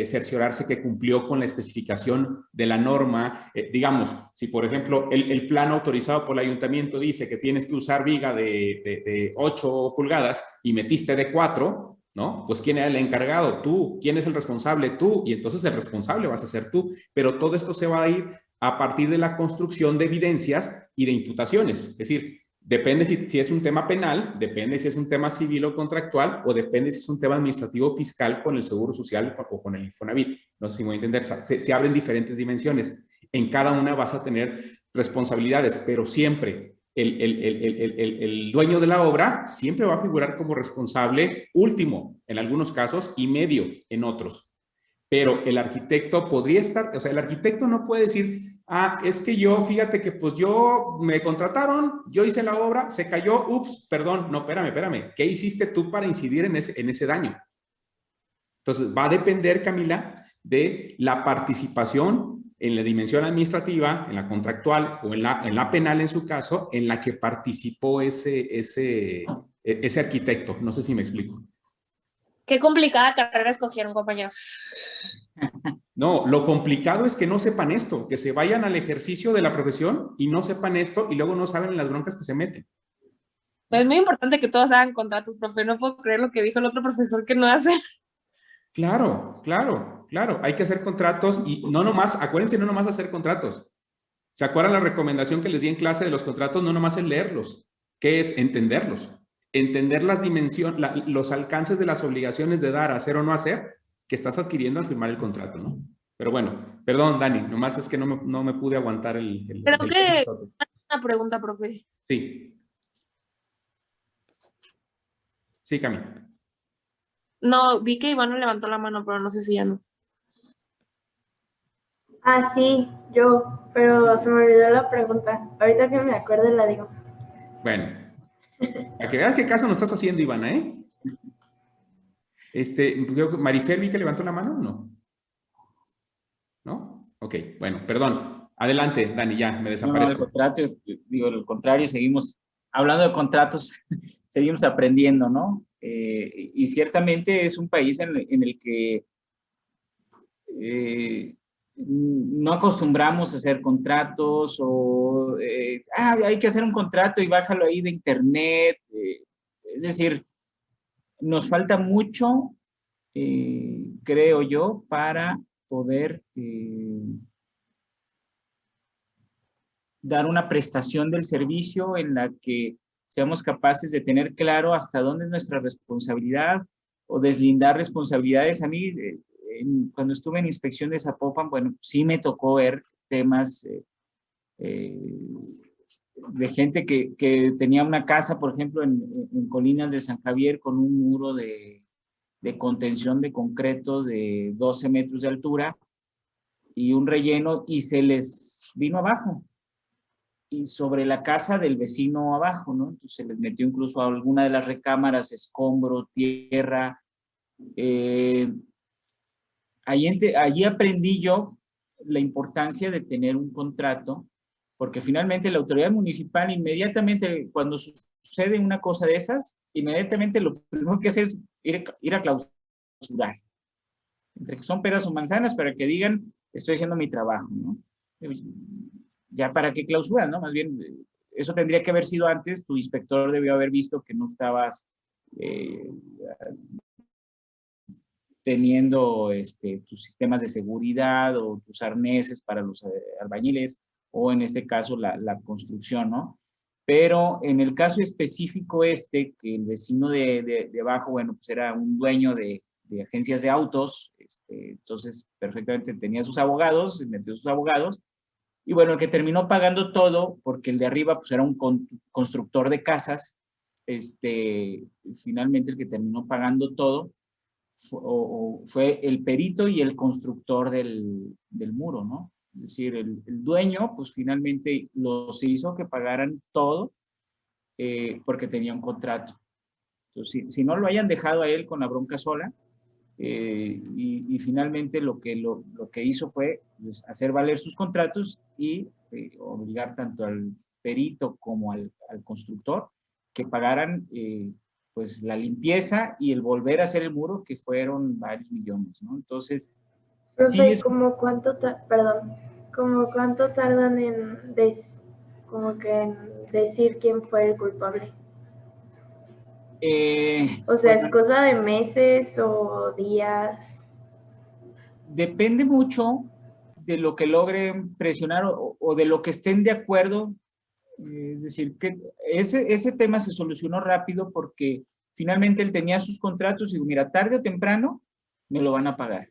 cerciorarse que cumplió con la especificación de la norma. Digamos, si por ejemplo el plan autorizado por el ayuntamiento dice que tienes que usar viga de 8 pulgadas y metiste de 4, ¿no? Pues ¿quién era el encargado? Tú. ¿Quién es el responsable? Tú. Y entonces el responsable vas a ser tú. Pero todo esto se va a ir a partir de la construcción de evidencias y de imputaciones. Es decir, depende si es un tema penal, depende si es un tema civil o contractual, o depende si es un tema administrativo fiscal con el Seguro Social o con el Infonavit. No sé si me voy a entender. O sea, se abren diferentes dimensiones. En cada una vas a tener responsabilidades, pero siempre el dueño de la obra siempre va a figurar como responsable último en algunos casos y medio en otros. Pero el arquitecto podría estar, o sea, el arquitecto no puede decir, es que yo, fíjate que pues yo me contrataron, yo hice la obra, se cayó, ups, perdón, no, espérame, ¿qué hiciste tú para incidir en ese daño? Entonces, va a depender, Camila, de la participación en la dimensión administrativa, en la contractual o en la penal en su caso, en la que participó ese arquitecto. No sé si me explico. Qué complicada carrera escogieron, compañeros. No, lo complicado es que no sepan esto, que se vayan al ejercicio de la profesión y no sepan esto y luego no saben las broncas que se meten. Pues es muy importante que todos hagan contratos, profe. No puedo creer lo que dijo el otro profesor que no hace. Claro. Hay que hacer contratos y no nomás, acuérdense, no nomás hacer contratos. ¿Se acuerdan la recomendación que les di en clase de los contratos? No nomás es leerlos, ¿qué es? Entenderlos. Entender las dimensiones, los alcances de las obligaciones de dar, hacer o no hacer, que estás adquiriendo al firmar el contrato, ¿no? Pero bueno, perdón, Dani, nomás es que no me pude aguantar Creo que una pregunta, profe. Sí. Sí, Cami. No, vi que Iván levantó la mano, pero no sé si ya no. Ah, sí, yo, pero se me olvidó la pregunta. Ahorita que me acuerde la digo. Bueno, para que veas qué caso nos estás haciendo, Ivana, ¿eh? Marifer, vi que levantó la mano, ¿o no? ¿No? Ok, bueno, perdón. Adelante, Dani, ya, me desaparezco. No, al contrario, seguimos hablando de contratos, seguimos aprendiendo, ¿no? Y ciertamente es un país en el que no acostumbramos a hacer contratos o hay que hacer un contrato y bájalo ahí de internet. Es decir, nos falta mucho, creo yo, para poder dar una prestación del servicio en la que seamos capaces de tener claro hasta dónde es nuestra responsabilidad o deslindar responsabilidades. A mí, cuando estuve en inspección de Zapopan, bueno, sí me tocó ver temas de gente que tenía una casa, por ejemplo, en Colinas de San Javier con un muro de contención de concreto de 12 metros de altura y un relleno y se les vino abajo. Y sobre la casa del vecino abajo, ¿no? Entonces se les metió incluso a alguna de las recámaras, escombro, tierra. Allí aprendí yo la importancia de tener un contrato, porque finalmente la autoridad municipal inmediatamente, cuando sucede una cosa de esas, inmediatamente lo primero que hace es ir a clausurar. Entre que son peras o manzanas para que digan, estoy haciendo mi trabajo, ¿no? Ya para qué clausura, ¿no? Más bien, eso tendría que haber sido antes, tu inspector debió haber visto que no estabas teniendo tus sistemas de seguridad o tus arneses para los albañiles o en este caso la construcción, ¿no? Pero en el caso específico que el vecino de abajo, bueno, pues era un dueño de agencias de autos, entonces perfectamente tenía sus abogados, se metió sus abogados, y bueno, el que terminó pagando todo, porque el de arriba pues era un constructor de casas, finalmente el que terminó pagando todo fue el perito y el constructor del muro, ¿no? Es decir, el dueño pues finalmente los hizo que pagaran todo porque tenía un contrato. Entonces, si no lo hayan dejado a él con la bronca sola, y finalmente lo que hizo fue pues, hacer valer sus contratos y obligar tanto al perito como al constructor que pagaran pues la limpieza y el volver a hacer el muro, que fueron varios millones, ¿no? Entonces, Profe, sí ¿como cuánto tardan en decir quién fue el culpable? O sea, bueno, ¿es cosa de meses o días? depende mucho de lo que logren presionar o de lo que estén de acuerdo. Es decir, que ese tema se solucionó rápido porque finalmente él tenía sus contratos y dijo, mira, tarde o temprano me lo van a pagar.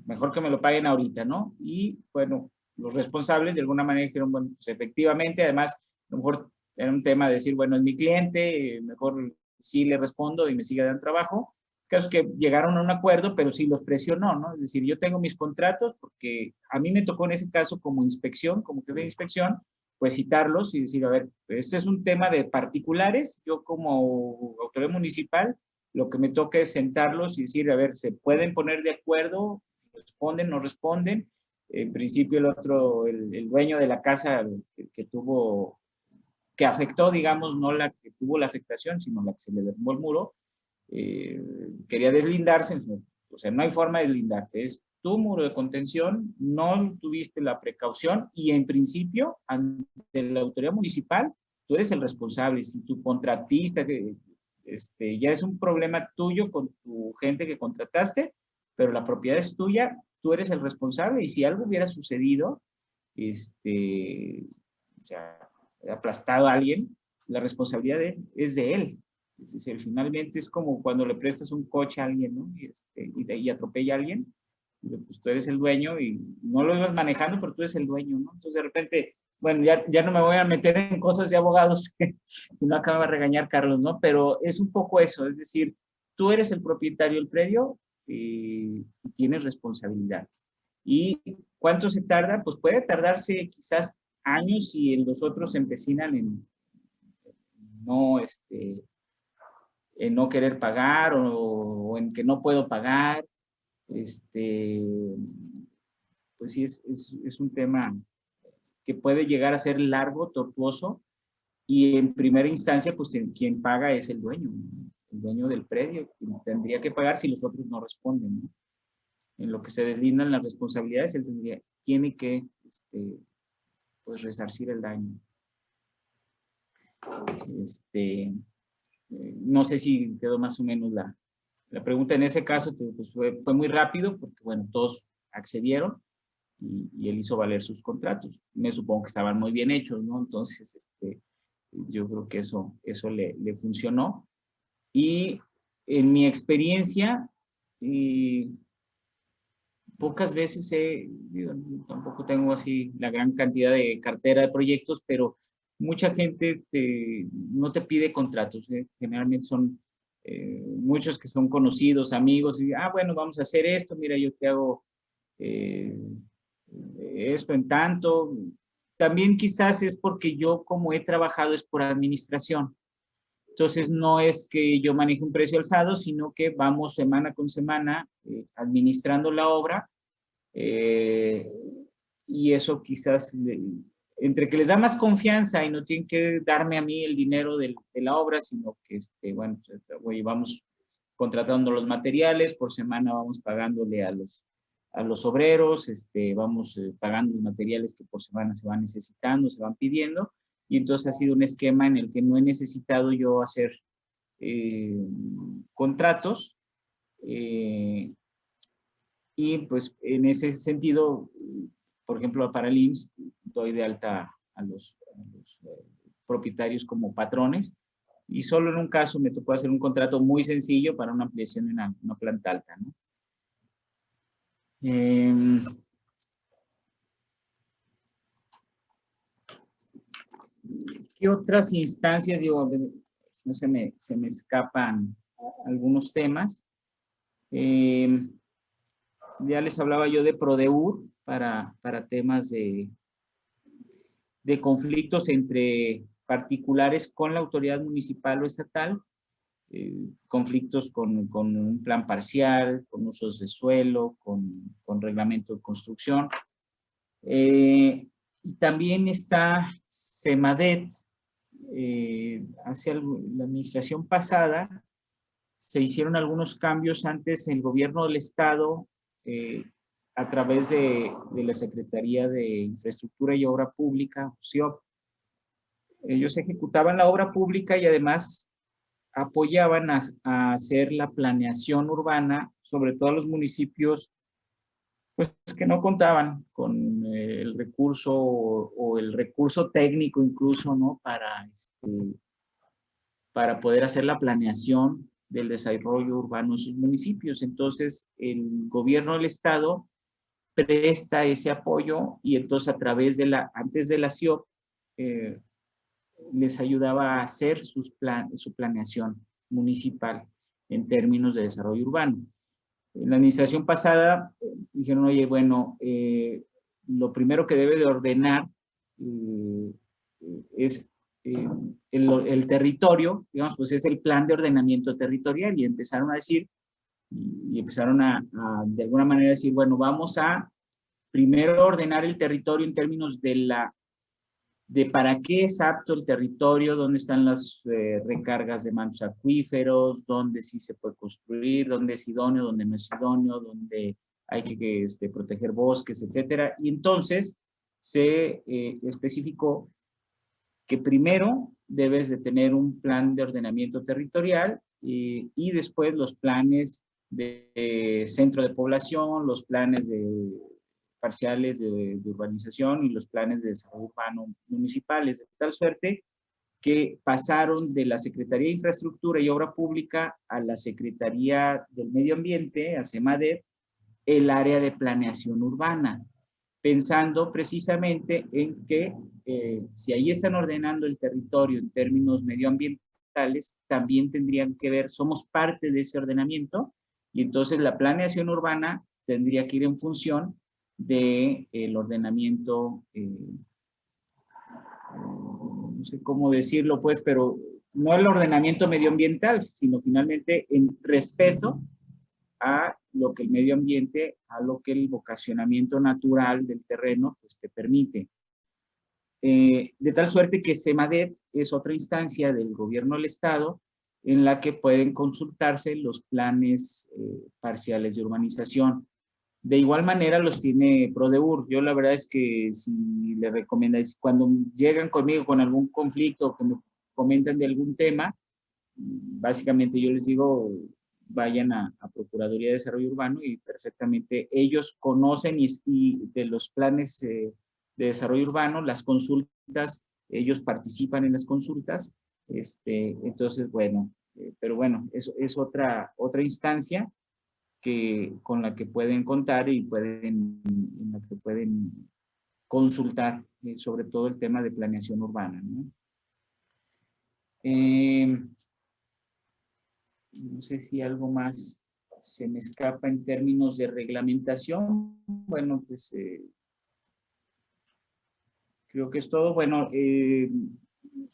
Mejor que me lo paguen ahorita, ¿no? Y bueno, los responsables de alguna manera dijeron, bueno, pues efectivamente, además, a lo mejor era un tema de decir, bueno, es mi cliente, mejor sí le respondo y me sigue dando trabajo. Casos que llegaron a un acuerdo, pero sí los presionó, ¿no? Es decir, yo tengo mis contratos porque a mí me tocó en ese caso como inspección, como jefe de inspección, pues citarlos y decir, a ver, este es un tema de particulares, yo como autoridad municipal, lo que me toca es sentarlos y decir, a ver, ¿se pueden poner de acuerdo? ¿Responden, no responden? En principio el dueño de la casa que afectó, digamos, no la que tuvo la afectación, sino la que se le derrumbó el muro, quería deslindarse, o sea, no hay forma de deslindarte, es tu muro de contención, no tuviste la precaución y en principio, ante la autoridad municipal, tú eres el responsable. Si tu contratista, ya es un problema tuyo con tu gente que contrataste, pero la propiedad es tuya, tú eres el responsable y si algo hubiera sucedido, o sea, aplastado a alguien, la responsabilidad es de él. Es decir, finalmente es como cuando le prestas un coche a alguien, ¿no? Y atropella a alguien, pues tú eres el dueño y no lo ibas manejando, pero tú eres el dueño, ¿no? Entonces de repente, bueno, ya no me voy a meter en cosas de abogados, si no acaba de regañar Carlos, ¿no? Pero es un poco eso, es decir, tú eres el propietario del predio y tienes responsabilidad. ¿Y cuánto se tarda? Pues puede tardarse quizás años si los otros se empecinan en no querer pagar o en que no puedo pagar. Pues sí, es un tema que puede llegar a ser largo, tortuoso, y en primera instancia, pues quien paga es el dueño del predio, quien tendría que pagar si los otros no responden, ¿no? En lo que se deslindan las responsabilidades, él tiene que pues resarcir el daño. No sé si quedó más o menos la pregunta. En ese caso pues fue muy rápido porque, bueno, todos accedieron y él hizo valer sus contratos. Me supongo que estaban muy bien hechos, ¿no? Entonces, yo creo que eso le funcionó. Y en mi experiencia, pocas veces tampoco tengo así la gran cantidad de cartera de proyectos, pero mucha gente no te pide contratos, ¿eh? Generalmente son muchos que son conocidos, amigos, y bueno, vamos a hacer esto, mira, yo te hago esto en tanto. También quizás es porque yo, como he trabajado, es por administración. Entonces, no es que yo maneje un precio alzado, sino que vamos semana con semana administrando la obra, y eso quizás, entre que les da más confianza y no tienen que darme a mí el dinero de la obra, sino que, bueno, vamos contratando los materiales, por semana vamos pagándole a los obreros, vamos pagando los materiales que por semana se van necesitando, se van pidiendo, y entonces ha sido un esquema en el que no he necesitado yo hacer contratos, y pues en ese sentido, por ejemplo, para el IMSS doy de alta a los propietarios como patrones, y solo en un caso me tocó hacer un contrato muy sencillo para una ampliación en una planta alta, ¿no? ¿Qué otras instancias? Digo, no se me escapan algunos temas. Ya les hablaba yo de Prodeur para temas de conflictos entre particulares con la autoridad municipal o estatal, conflictos con un plan parcial, con usos de suelo, con reglamento de construcción. Y también está CEMADET. Hacia la administración pasada se hicieron algunos cambios. Antes el gobierno del estado, a través de la Secretaría de Infraestructura y Obra Pública, SIOP, ellos ejecutaban la obra pública y además apoyaban a hacer la planeación urbana, sobre todo los municipios pues que no contaban con el recurso o el recurso técnico incluso, ¿no? Para poder hacer la planeación del desarrollo urbano en sus municipios. Entonces, el gobierno del estado presta ese apoyo y entonces a través antes de la CIOP, les ayudaba a hacer su planeación municipal en términos de desarrollo urbano. En la administración pasada dijeron, oye, bueno, lo primero que debe de ordenar es el territorio, digamos, pues es el plan de ordenamiento territorial, y empezaron a decir, y empezaron a de alguna manera decir, bueno, vamos a primero ordenar el territorio en términos de para qué es apto el territorio, dónde están las recargas de mantos acuíferos, dónde sí se puede construir, dónde es idóneo, dónde no es idóneo, dónde hay que proteger bosques, etcétera. Y entonces se especificó que primero debes de tener un plan de ordenamiento territorial y después los planes de centro de población, los planes parciales de urbanización y los planes de desarrollo urbano municipales, de tal suerte que pasaron de la Secretaría de Infraestructura y Obra Pública a la Secretaría del Medio Ambiente, a SEMADET, el área de planeación urbana, pensando precisamente en que si ahí están ordenando el territorio en términos medioambientales, también tendrían que ver, somos parte de ese ordenamiento, y entonces la planeación urbana tendría que ir en función del ordenamiento, no sé cómo decirlo, pues, pero no el ordenamiento medioambiental, sino finalmente en respeto a lo que el medio ambiente, a lo que el vocacionamiento natural del terreno pues, te permite. De tal suerte que SEMADET es otra instancia del gobierno del estado en la que pueden consultarse los planes parciales de urbanización. De igual manera los tiene PRODEUR. Yo la verdad es que si le recomendáis, cuando llegan conmigo con algún conflicto o que me comentan de algún tema, básicamente yo les digo, vayan a Procuraduría de Desarrollo Urbano y perfectamente ellos conocen y de los planes de desarrollo urbano, las consultas, ellos participan en las consultas, entonces bueno, pero bueno, eso es otra instancia con la que pueden contar y en la que pueden consultar sobre todo el tema de planeación urbana, ¿no? No sé si algo más se me escapa en términos de reglamentación. Bueno, pues creo que es todo. Bueno,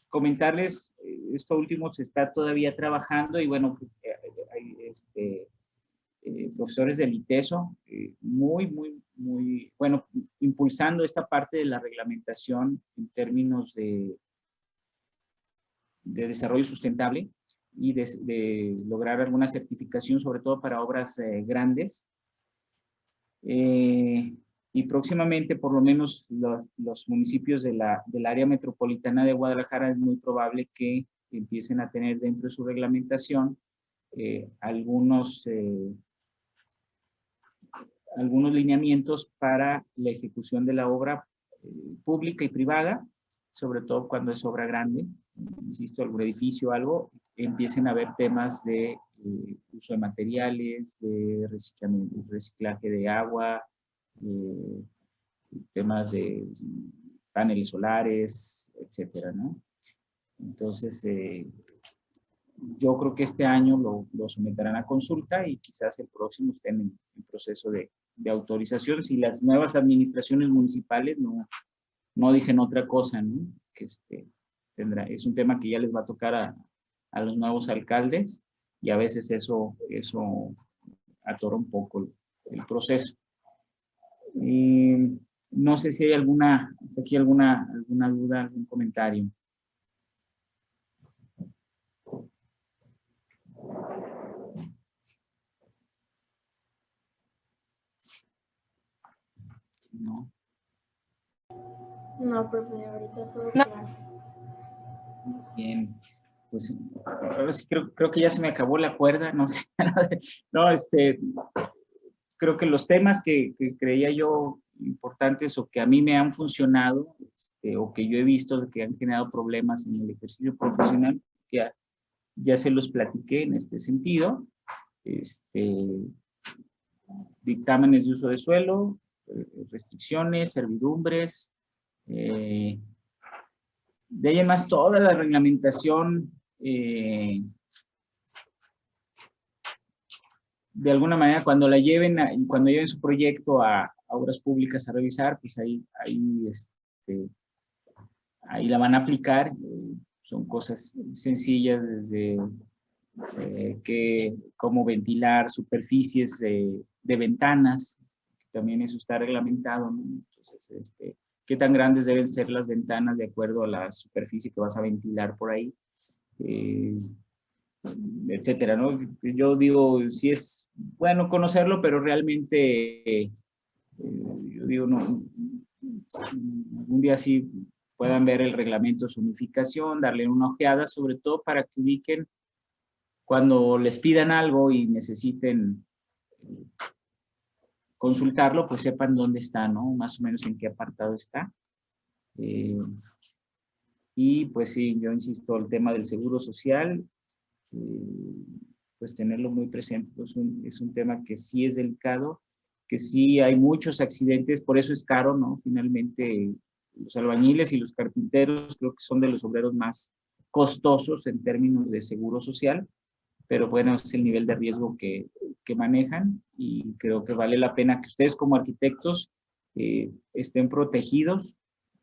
comentarles, esto último se está todavía trabajando y bueno, hay profesores del ITESO muy, bueno, impulsando esta parte de la reglamentación en términos de desarrollo sustentable y de lograr alguna certificación, sobre todo para obras grandes. Y próximamente, por lo menos los municipios del área metropolitana de Guadalajara, es muy probable que empiecen a tener dentro de su reglamentación algunos lineamientos para la ejecución de la obra pública y privada, sobre todo cuando es obra grande, insisto, algún edificio o algo, empiecen a haber temas de uso de materiales, de reciclaje de agua, temas de paneles solares, etcétera, ¿no? Entonces, yo creo que este año lo someterán a consulta y quizás el próximo estén en proceso de autorización. Si las nuevas administraciones municipales no dicen otra cosa, ¿no? Que es un tema que ya les va a tocar a los nuevos alcaldes y a veces eso atora un poco el proceso. No sé si hay alguna duda, algún comentario. No. No, profe, ahorita todo claro. Bien, pues ahora sí creo que ya se me acabó la cuerda, no sé. No, creo que los temas que creía yo importantes o que a mí me han funcionado o que yo he visto que han generado problemas en el ejercicio profesional, que ya se los platiqué en este sentido. Dictámenes de uso de suelo, restricciones, servidumbres, de ahí en más toda la reglamentación de alguna manera cuando lleven su proyecto a obras públicas a revisar, pues ahí la van a aplicar. Son cosas sencillas desde cómo ventilar superficies de ventanas, también eso está reglamentado, ¿no? Entonces, qué tan grandes deben ser las ventanas de acuerdo a la superficie que vas a ventilar por ahí, etcétera, ¿no? Yo digo, sí es bueno conocerlo, pero realmente, yo digo, no, un día sí puedan ver el reglamento de zonificación, darle una ojeada, sobre todo para que ubiquen cuando les pidan algo y necesiten consultarlo, pues sepan dónde está, ¿no? Más o menos en qué apartado está. Y pues sí, yo insisto, el tema del seguro social, pues tenerlo muy presente, pues es un tema que sí es delicado, que sí hay muchos accidentes, por eso es caro, ¿no? Finalmente, los albañiles y los carpinteros creo que son de los obreros más costosos en términos de seguro social, pero bueno, es el nivel de riesgo que manejan y creo que vale la pena que ustedes como arquitectos estén protegidos,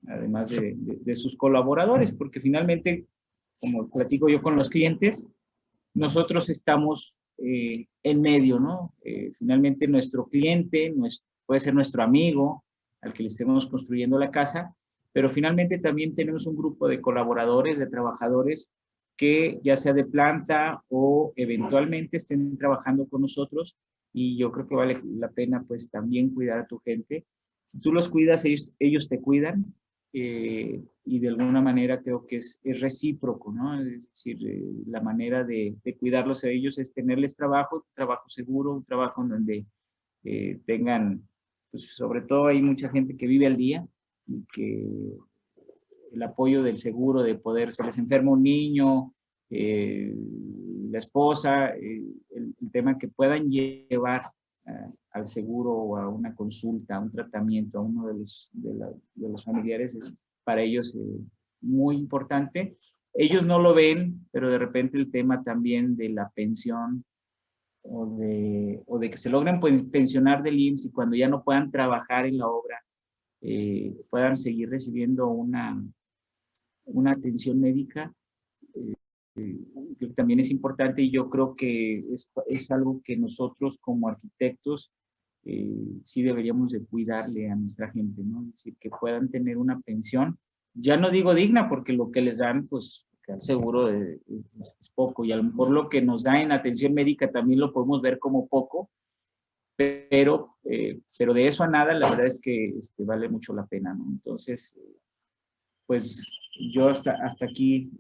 además de sus colaboradores, porque finalmente, como platico yo con los clientes, nosotros estamos en medio, ¿no? Finalmente nuestro cliente puede ser nuestro amigo al que le estemos construyendo la casa, pero finalmente también tenemos un grupo de colaboradores, de trabajadores que ya sea de planta o eventualmente estén trabajando con nosotros y yo creo que vale la pena pues también cuidar a tu gente. Si tú los cuidas, ellos te cuidan y de alguna manera creo que es recíproco, ¿no? Es decir, la manera de cuidarlos a ellos es tenerles trabajo seguro, un trabajo en donde tengan, pues sobre todo hay mucha gente que vive al día y que el apoyo del seguro, de poder, se les enferma un niño, la esposa, el tema que puedan llevar al seguro o a una consulta, a un tratamiento, a uno de los familiares, es para ellos muy importante. Ellos no lo ven, pero de repente el tema también de la pensión o de que se logren pensionar del IMSS y cuando ya no puedan trabajar en la obra, puedan seguir recibiendo una atención médica, que también es importante y yo creo que es algo que nosotros como arquitectos sí deberíamos de cuidarle a nuestra gente, ¿no? Es decir, que puedan tener una pensión, ya no digo digna porque lo que les dan, pues, que al seguro es poco y a lo mejor lo que nos da en atención médica también lo podemos ver como poco, pero de eso a nada, la verdad es que vale mucho la pena, ¿no? Entonces, pues yo hasta aquí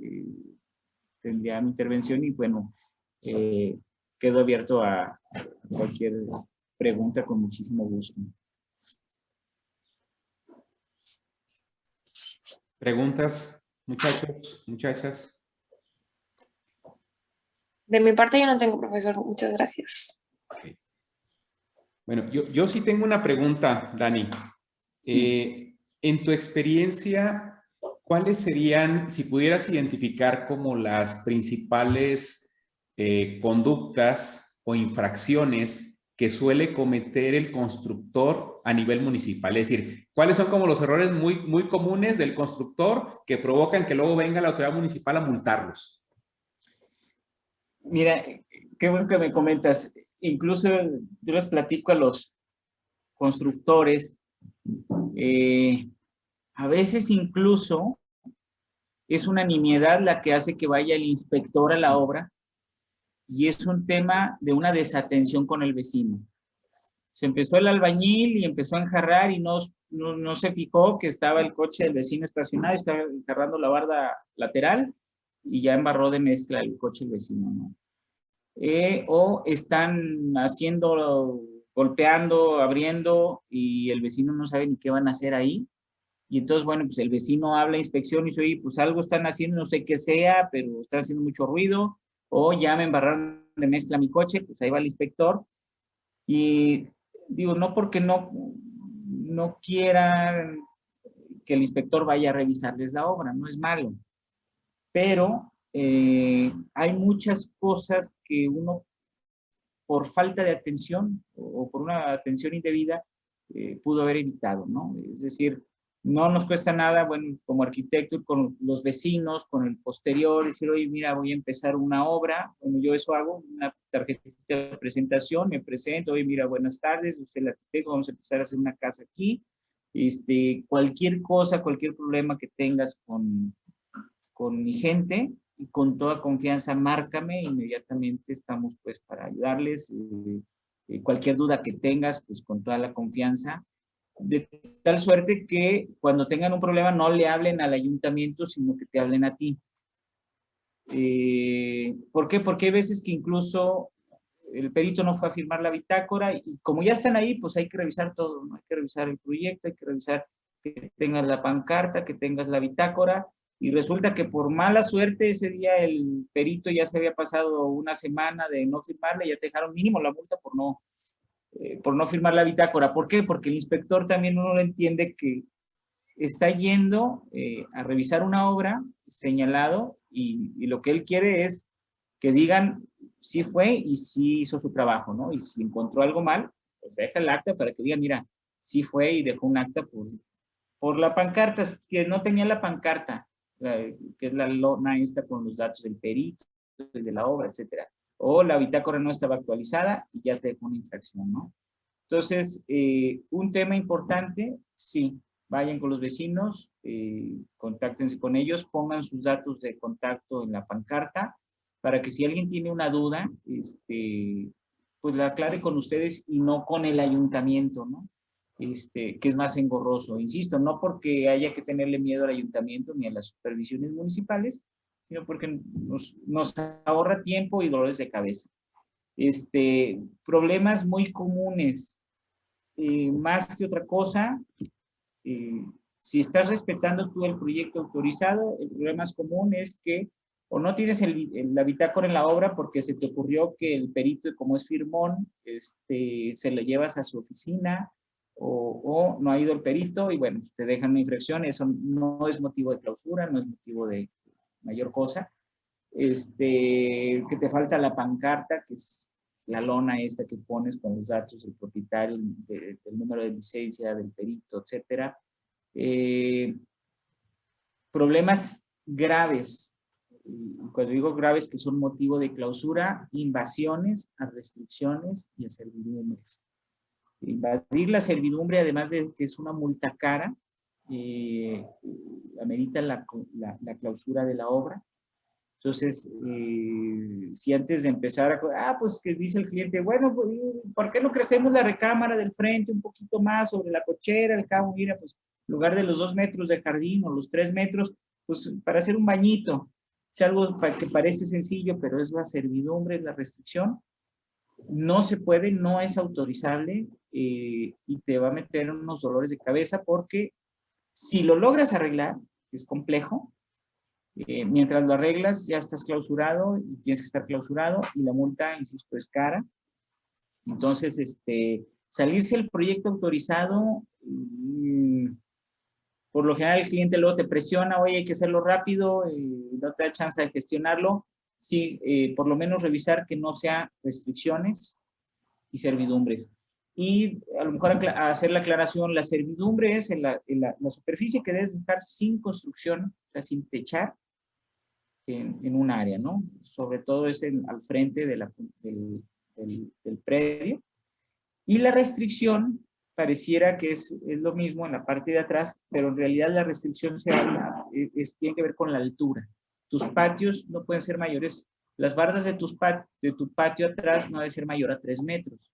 tendría mi intervención y bueno, quedo abierto a cualquier pregunta con muchísimo gusto. ¿Preguntas, muchachos, muchachas? De mi parte yo no tengo, profesor. Muchas gracias. Okay. Bueno, yo sí tengo una pregunta, Dani. Sí. En tu experiencia, ¿cuáles serían, si pudieras identificar como las principales conductas o infracciones que suele cometer el constructor a nivel municipal? Es decir, ¿cuáles son como los errores muy, muy comunes del constructor que provocan que luego venga la autoridad municipal a multarlos? Mira, qué bueno que me comentas. Incluso yo les platico a los constructores, a veces incluso es una nimiedad la que hace que vaya el inspector a la obra y es un tema de una desatención con el vecino. Se empezó el albañil y empezó a enjarrar y no se fijó que estaba el coche del vecino estacionado, estaba enjarrando la barda lateral y ya embarró de mezcla el coche del vecino, ¿no? O están golpeando, abriendo y el vecino no sabe ni qué van a hacer ahí. Y entonces, bueno, pues el vecino habla a inspección y dice, oye, pues algo están haciendo, no sé qué sea, pero están haciendo mucho ruido, o ya me embarraron de mezcla mi coche, pues ahí va el inspector. Y digo, no porque no quieran que el inspector vaya a revisarles la obra, no es malo, pero hay muchas cosas que uno, por falta de atención o por una atención indebida, pudo haber evitado, ¿no? Es decir, no nos cuesta nada, bueno, como arquitecto, con los vecinos, con el posterior, decir, oye, mira, voy a empezar una obra, bueno, yo eso hago, una tarjetita de presentación, me presento, oye, mira, buenas tardes, usted es el arquitecto, vamos a empezar a hacer una casa aquí, cualquier cosa, cualquier problema que tengas con mi gente, y con toda confianza, márcame, inmediatamente estamos pues para ayudarles, cualquier duda que tengas, pues con toda la confianza, de tal suerte que cuando tengan un problema no le hablen al ayuntamiento, sino que te hablen a ti. ¿Por qué? Porque hay veces que incluso el perito no fue a firmar la bitácora y como ya están ahí, pues hay que revisar todo, ¿no? Hay que revisar el proyecto, hay que revisar que tengas la pancarta, que tengas la bitácora, y resulta que por mala suerte ese día el perito ya se había pasado una semana de no firmarla y ya te dejaron mínimo la multa por no firmar la bitácora. ¿Por qué? Porque el inspector también uno lo entiende que está yendo a revisar una obra señalado y lo que él quiere es que digan sí fue y sí hizo su trabajo, ¿no? Y si encontró algo mal, pues deja el acta para que digan, mira, sí fue y dejó un acta por la pancarta, que no tenía la pancarta, que es la lona esta con los datos del perito, de la obra, etcétera. O la bitácora no estaba actualizada y ya te dejó una infracción, ¿no? Entonces, un tema importante, sí, vayan con los vecinos, contáctense con ellos, pongan sus datos de contacto en la pancarta, para que si alguien tiene una duda, pues la aclare con ustedes y no con el ayuntamiento, ¿no? Que es más engorroso. Insisto, no porque haya que tenerle miedo al ayuntamiento ni a las supervisiones municipales, sino porque nos ahorra tiempo y dolores de cabeza. Problemas muy comunes, más que otra cosa, si estás respetando tú el proyecto autorizado, el problema más común es que o no tienes la bitácora en la obra porque se te ocurrió que el perito, como es firmón, se lo llevas a su oficina, o no ha ido el perito y bueno, te dejan una infracción. Eso no es motivo de clausura, no es motivo de mayor cosa. Que te falta la pancarta, que es la lona esta que pones con los datos del propietario, del número de licencia, del perito, etcétera. Problemas graves. Cuando digo graves, que son motivo de clausura, invasiones a restricciones y a servidumbres. Invadir la servidumbre, además de que es una multa cara, amerita la clausura de la obra. Entonces, si antes de empezar pues que dice el cliente, bueno, pues, ¿por qué no crecemos la recámara del frente un poquito más sobre la cochera? Al cabo, mira, pues en lugar de los 2 metros de jardín o los 3 metros, pues para hacer un bañito. Es algo que parece sencillo, pero es la servidumbre, es la restricción. No se puede, no es autorizable y te va a meter unos dolores de cabeza porque si lo logras arreglar, es complejo, mientras lo arreglas ya estás clausurado y tienes que estar clausurado y la multa, insisto, es cara. Entonces, salirse el proyecto autorizado, por lo general el cliente luego te presiona, oye, hay que hacerlo rápido, no te da chance de gestionarlo. Sí, por lo menos revisar que no sea restricciones y servidumbres. Y a lo mejor hacer la aclaración, la servidumbre es en la superficie que debes dejar sin construcción, o sea, sin techar en un área, ¿no? Sobre todo es al frente del predio. Y la restricción pareciera que es lo mismo en la parte de atrás, pero en realidad la restricción tiene que ver con la altura. Tus patios no pueden ser mayores, las bardas de tu patio atrás no deben ser mayor a 3 metros.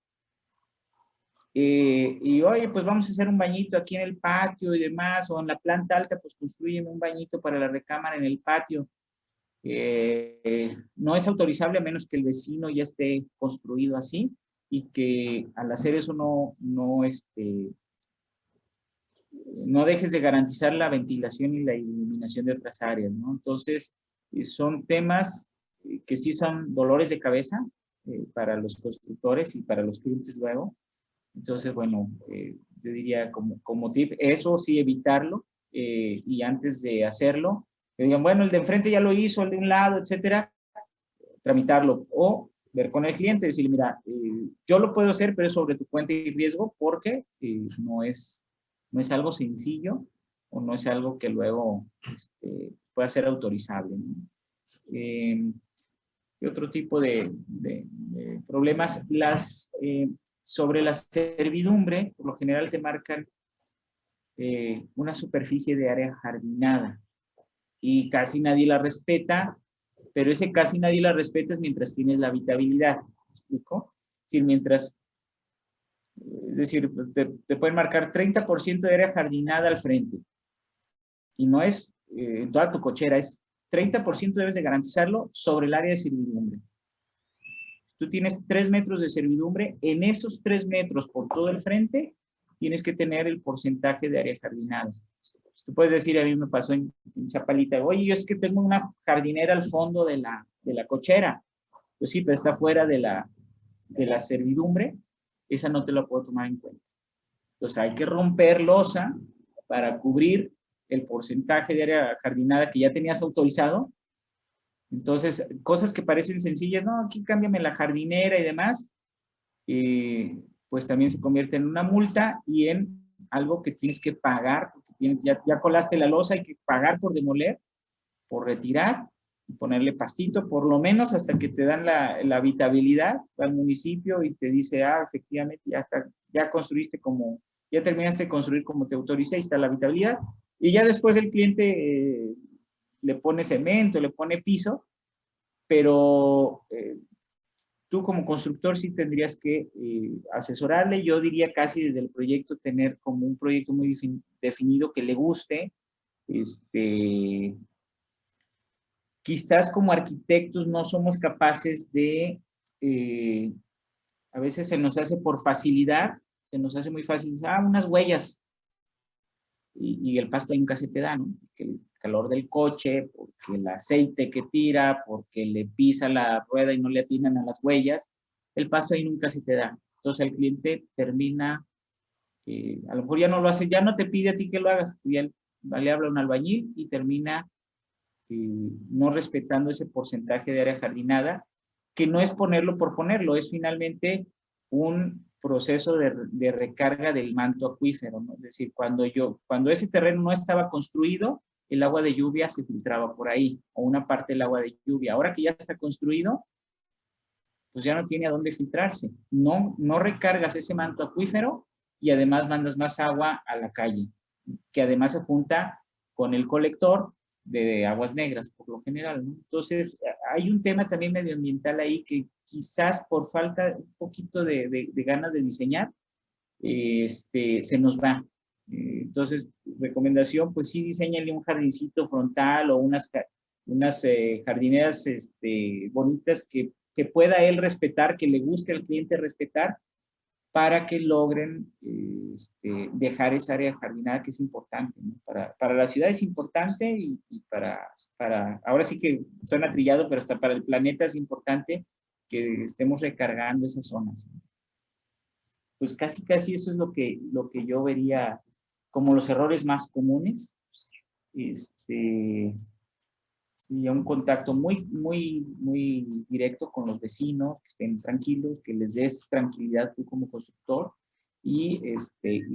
Y oye, pues vamos a hacer un bañito aquí en el patio y demás, o en la planta alta, pues construyen un bañito para la recámara en el patio. No es autorizable a menos que el vecino ya esté construido así y que al hacer eso no dejes de garantizar la ventilación y la iluminación de otras áreas, ¿no? Entonces, son temas que sí son dolores de cabeza para los constructores y para los clientes luego. Entonces, bueno, yo diría como tip, eso sí evitarlo y antes de hacerlo, que digan, bueno, el de enfrente ya lo hizo, el de un lado, etcétera, tramitarlo o ver con el cliente, decirle, mira, yo lo puedo hacer, pero es sobre tu cuenta y riesgo porque no es algo sencillo o no es algo que luego pueda ser autorizable, ¿no? Y otro tipo de problemas, sobre la servidumbre, por lo general te marcan una superficie de área jardinada y casi nadie la respeta, pero ese casi nadie la respeta es mientras tienes la habitabilidad, ¿me explico? Es decir, te pueden marcar 30% de área jardinada al frente y no es en toda tu cochera, es 30% debes de garantizarlo sobre el área de servidumbre. Tú tienes 3 metros de servidumbre, en esos 3 metros por todo el frente, tienes que tener el porcentaje de área jardinada. Tú puedes decir, a mí me pasó en Chapalita, oye, yo es que tengo una jardinera al fondo de la cochera. Pues sí, pero está fuera de la servidumbre, esa no te la puedo tomar en cuenta. Entonces hay que romper losa para cubrir el porcentaje de área jardinada que ya tenías autorizado. Entonces, cosas que parecen sencillas, no, aquí cámbiame la jardinera y demás, pues también se convierte en una multa y en algo que tienes que pagar, porque ya colaste la losa, hay que pagar por demoler, por retirar, y ponerle pastito, por lo menos hasta que te dan la habitabilidad al municipio y te dice, efectivamente, ya construiste ya terminaste de construir como te autoricé, y está la habitabilidad, y ya después el cliente le pone cemento, le pone piso, pero tú como constructor sí tendrías que asesorarle. Yo diría casi desde el proyecto tener como un proyecto muy definido que le guste. Quizás como arquitectos no somos capaces de, a veces se nos hace por facilidad, se nos hace muy fácil, unas huellas, y el pasto ahí nunca se te da, ¿no? Porque el calor del coche, porque el aceite que tira, porque le pisa la rueda y no le atinan a las huellas, el pasto ahí nunca se te da. Entonces el cliente termina, a lo mejor ya no lo hace, ya no te pide a ti que lo hagas, tú ya le habla a un albañil y termina no respetando ese porcentaje de área jardinada, que no es ponerlo por ponerlo, es finalmente un proceso de recarga del manto acuífero, ¿no? Es decir, cuando ese terreno no estaba construido, el agua de lluvia se filtraba por ahí, o una parte del agua de lluvia. Ahora que ya está construido, pues ya no tiene a dónde filtrarse. No recargas ese manto acuífero y además mandas más agua a la calle, que además se junta con el colector de aguas negras, por lo general, ¿no? Entonces, hay un tema también medioambiental ahí que quizás por falta un poquito de ganas de diseñar, se nos va. Entonces, recomendación, pues sí, diseñale un jardincito frontal o unas jardineras bonitas que pueda él respetar, que le guste al cliente respetar, para que logren dejar esa área jardinada que es importante, ¿no? Para la ciudad es importante y ahora sí que suena trillado, pero hasta para el planeta es importante que estemos recargando esas zonas, ¿no? Pues casi eso es lo que yo vería como los errores más comunes. Y un contacto muy, muy, muy directo con los vecinos, que estén tranquilos, que les des tranquilidad tú como constructor y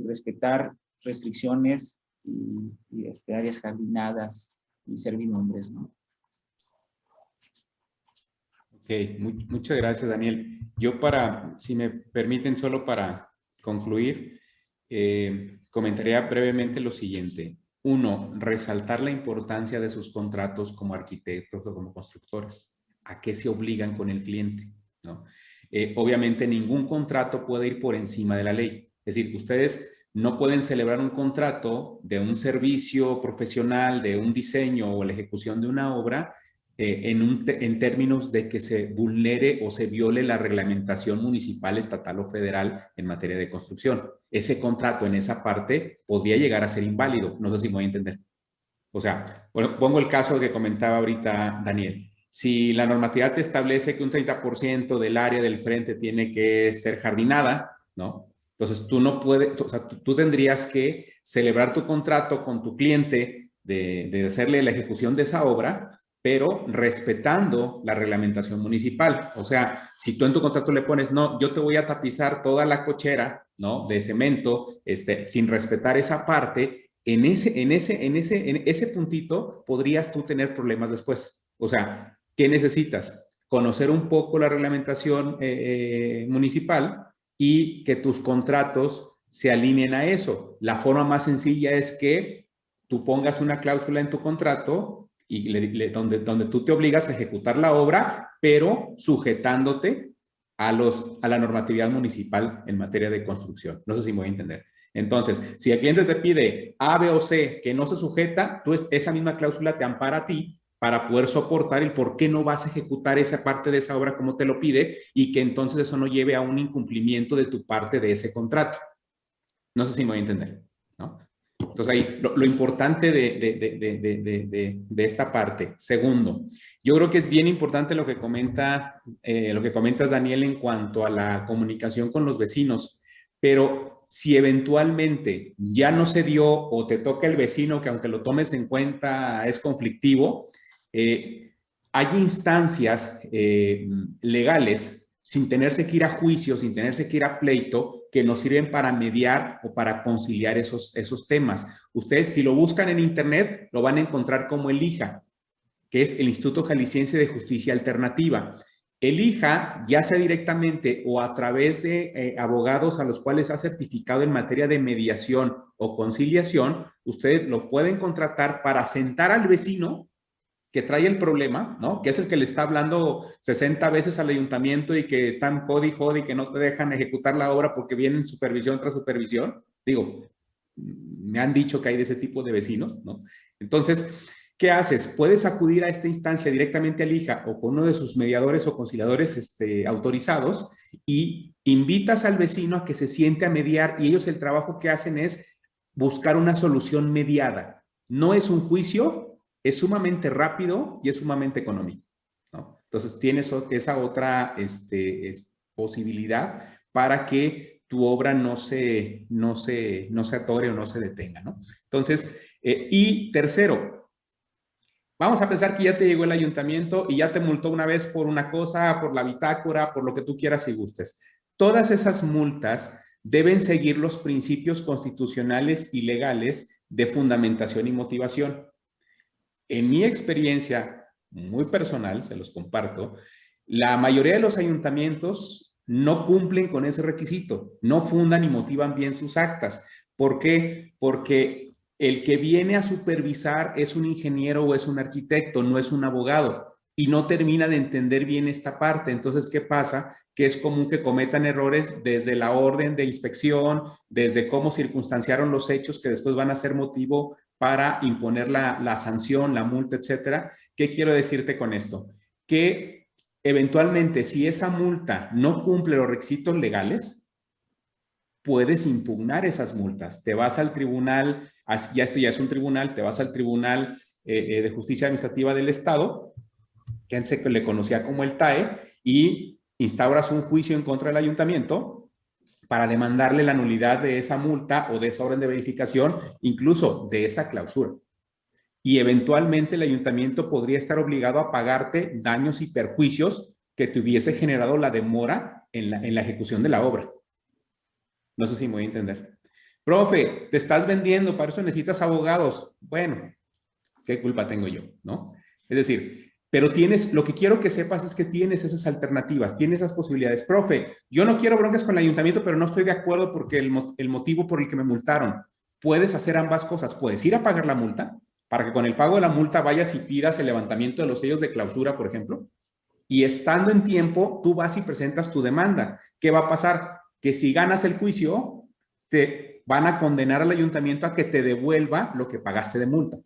respetar restricciones y áreas jardinadas y servidumbres, ¿no? Ok, muchas gracias, Daniel. Yo si me permiten, solo para concluir, comentaría brevemente lo siguiente. 1, resaltar la importancia de sus contratos como arquitectos o como constructores. ¿A qué se obligan con el cliente? ¿No? Obviamente ningún contrato puede ir por encima de la ley. Es decir, ustedes no pueden celebrar un contrato de un servicio profesional, de un diseño o la ejecución de una obra en términos de que se vulnere o se viole la reglamentación municipal, estatal o federal en materia de construcción. Ese contrato en esa parte podría llegar a ser inválido. No sé si me voy a entender. O sea, pongo el caso que comentaba ahorita Daniel. Si la normatividad te establece que un 30% del área del frente tiene que ser jardinada, ¿no? Entonces tú no puedes, o sea, tú tendrías que celebrar tu contrato con tu cliente de hacerle la ejecución de esa obra, pero respetando la reglamentación municipal. O sea, si tú en tu contrato le pones, no, yo te voy a tapizar toda la cochera, ¿no? De cemento, sin respetar esa parte, en ese puntito podrías tú tener problemas después. O sea, ¿qué necesitas? Conocer un poco la reglamentación municipal y que tus contratos se alineen a eso. La forma más sencilla es que tú pongas una cláusula en tu contrato y donde tú te obligas a ejecutar la obra, pero sujetándote a la normatividad municipal en materia de construcción. No sé si me voy a entender. Entonces, si el cliente te pide A, B o C que no se sujeta, esa misma cláusula te ampara a ti para poder soportar el por qué no vas a ejecutar esa parte de esa obra como te lo pide y que entonces eso no lleve a un incumplimiento de tu parte de ese contrato. No sé si me voy a entender, ¿no? Entonces ahí lo importante de esta parte. Segundo, yo creo que es bien importante lo que comentas, Daniel, en cuanto a la comunicación con los vecinos, pero si eventualmente ya no se dio o te toca el vecino que aunque lo tomes en cuenta es conflictivo, hay instancias legales sin tenerse que ir a juicio, sin tenerse que ir a pleito, que nos sirven para mediar o para conciliar esos temas. Ustedes, si lo buscan en internet, lo van a encontrar como ELIJA, que es el Instituto Jalisciense de Justicia Alternativa. ELIJA, ya sea directamente o a través de abogados a los cuales ha certificado en materia de mediación o conciliación, ustedes lo pueden contratar para sentar al vecino que trae el problema, ¿no? Que es el que le está hablando 60 veces al ayuntamiento y que están jodi y que no te dejan ejecutar la obra porque vienen supervisión tras supervisión. Digo, me han dicho que hay de ese tipo de vecinos, ¿no? Entonces, ¿qué haces? Puedes acudir a esta instancia directamente al ELIJA o con uno de sus mediadores o conciliadores autorizados y invitas al vecino a que se siente a mediar y ellos el trabajo que hacen es buscar una solución mediada. No es un juicio, es sumamente rápido y es sumamente económico, ¿no? Entonces tienes esa otra posibilidad para que tu obra no se atore o no se detenga, ¿no? Entonces, y tercero, vamos a pensar que ya te llegó el ayuntamiento y ya te multó una vez por una cosa, por la bitácora, por lo que tú quieras y gustes. Todas esas multas deben seguir los principios constitucionales y legales de fundamentación y motivación. En mi experiencia muy personal, se los comparto, la mayoría de los ayuntamientos no cumplen con ese requisito, no fundan y motivan bien sus actas. ¿Por qué? Porque el que viene a supervisar es un ingeniero o es un arquitecto, no es un abogado, y no termina de entender bien esta parte. Entonces, ¿qué pasa? Que es común que cometan errores desde la orden de inspección, desde cómo circunstanciaron los hechos que después van a ser motivo para imponer la sanción, la multa, etcétera. ¿Qué quiero decirte con esto? Que eventualmente, si esa multa no cumple los requisitos legales, puedes impugnar esas multas. Te vas al tribunal, ya esto ya es un tribunal, te vas al Tribunal de Justicia Administrativa del Estado, que se le conocía como el TAE, y instauras un juicio en contra del ayuntamiento para demandarle la nulidad de esa multa o de esa orden de verificación, incluso de esa clausura. Y eventualmente el ayuntamiento podría estar obligado a pagarte daños y perjuicios que te hubiese generado la demora en la ejecución de la obra. No sé si me voy a entender. Profe, te estás vendiendo, para eso necesitas abogados. Bueno, ¿qué culpa tengo yo? ¿No? Es decir, pero lo que quiero que sepas es que tienes esas alternativas, tienes esas posibilidades. Profe, yo no quiero broncas con el ayuntamiento, pero no estoy de acuerdo porque el motivo por el que me multaron. Puedes hacer ambas cosas. Puedes ir a pagar la multa, para que con el pago de la multa vayas y pidas el levantamiento de los sellos de clausura, por ejemplo, y estando en tiempo, tú vas y presentas tu demanda. ¿Qué va a pasar? Que si ganas el juicio, te van a condenar al ayuntamiento a que te devuelva lo que pagaste de multa.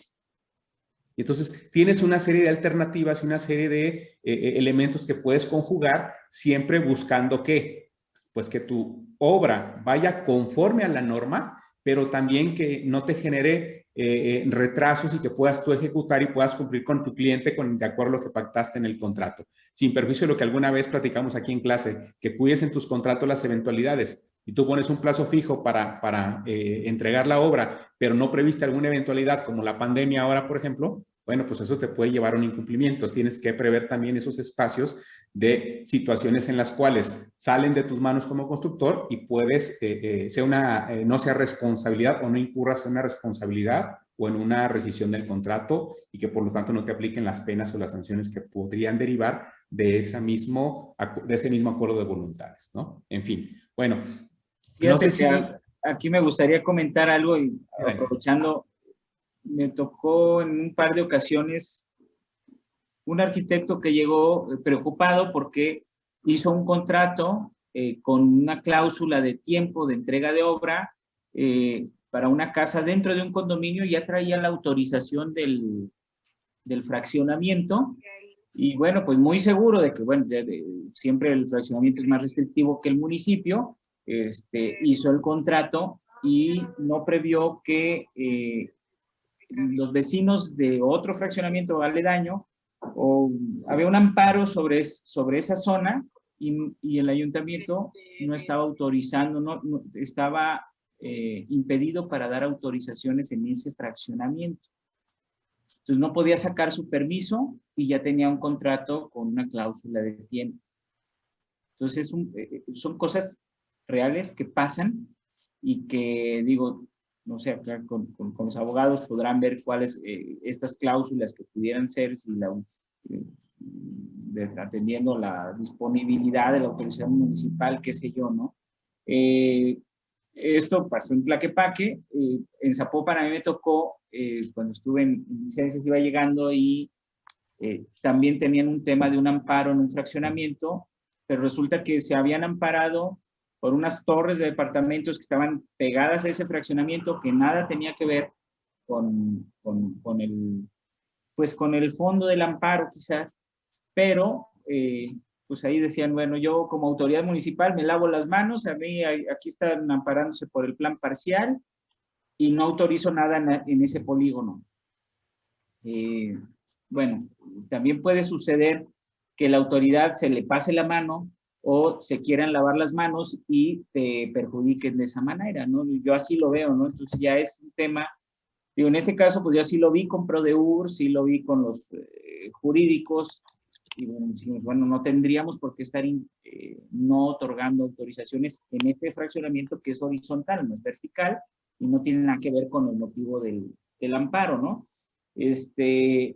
Y entonces tienes una serie de alternativas y una serie de elementos que puedes conjugar, siempre buscando ¿qué? Pues que tu obra vaya conforme a la norma, pero también que no te genere retrasos y que puedas tú ejecutar y puedas cumplir con tu cliente de acuerdo a lo que pactaste en el contrato. Sin perjuicio de lo que alguna vez platicamos aquí en clase, que cuides en tus contratos las eventualidades. Y tú pones un plazo fijo para entregar la obra, pero no previste alguna eventualidad como la pandemia ahora, por ejemplo, bueno, pues eso te puede llevar a un incumplimiento. Tienes que prever también esos espacios de situaciones en las cuales salen de tus manos como constructor y puedes, no sea responsabilidad o no incurras en una responsabilidad o en una rescisión del contrato y que por lo tanto no te apliquen las penas o las sanciones que podrían derivar de ese mismo acuerdo de voluntades, ¿no? En fin, bueno. No sé si... Aquí me gustaría comentar algo y aprovechando, me tocó en un par de ocasiones un arquitecto que llegó preocupado porque hizo un contrato con una cláusula de tiempo de entrega de obra para una casa dentro de un condominio y ya traía la autorización del del fraccionamiento. Y bueno, pues muy seguro de que, bueno, siempre el fraccionamiento es más restrictivo que el municipio, hizo el contrato y no previó que los vecinos de otro fraccionamiento aledaño, había un amparo sobre esa zona y el ayuntamiento no estaba autorizando, no estaba impedido para dar autorizaciones en ese fraccionamiento. Entonces no podía sacar su permiso y ya tenía un contrato con una cláusula de tiempo. Entonces son cosas reales que pasan y que, digo, no sé, acá con los abogados podrán ver cuáles estas cláusulas que pudieran ser, si atendiendo la disponibilidad de la autorización municipal, qué sé yo, ¿no? Esto pasó en Tlaquepaque, en Zapopan a mí me tocó, cuando estuve en licencias iba llegando y también tenían un tema de un amparo en un fraccionamiento, pero resulta que se habían amparado por unas torres de departamentos que estaban pegadas a ese fraccionamiento que nada tenía que ver con el fondo del amparo quizás, pero pues ahí decían, bueno, yo como autoridad municipal me lavo las manos, a mí aquí están amparándose por el plan parcial y no autorizo nada en ese polígono. Bueno, también puede suceder que la autoridad se le pase la mano o se quieran lavar las manos y te perjudiquen de esa manera, ¿no? Yo así lo veo, ¿no? Entonces ya es un tema, digo, en este caso, pues yo sí lo vi con Prodeur, sí lo vi con los jurídicos, y bueno, dijimos, bueno, no tendríamos por qué estar no otorgando autorizaciones en este fraccionamiento que es horizontal, no es vertical, y no tiene nada que ver con el motivo del amparo, ¿no?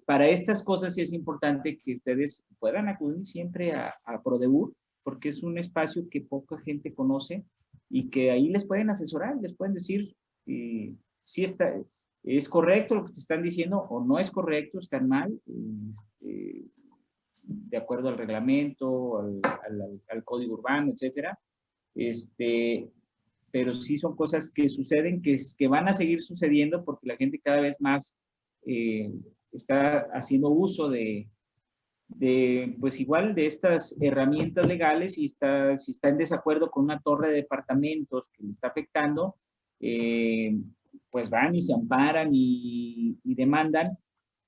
Para estas cosas sí es importante que ustedes puedan acudir siempre a Prodeur, porque es un espacio que poca gente conoce y que ahí les pueden asesorar, les pueden decir si es correcto lo que te están diciendo o no es correcto, están mal, de acuerdo al reglamento, al código urbano, etcétera. Pero sí son cosas que suceden, que van a seguir sucediendo porque la gente cada vez más está haciendo uso pues igual de estas herramientas legales y si está en desacuerdo con una torre de departamentos que le está afectando, pues van y se amparan y demandan.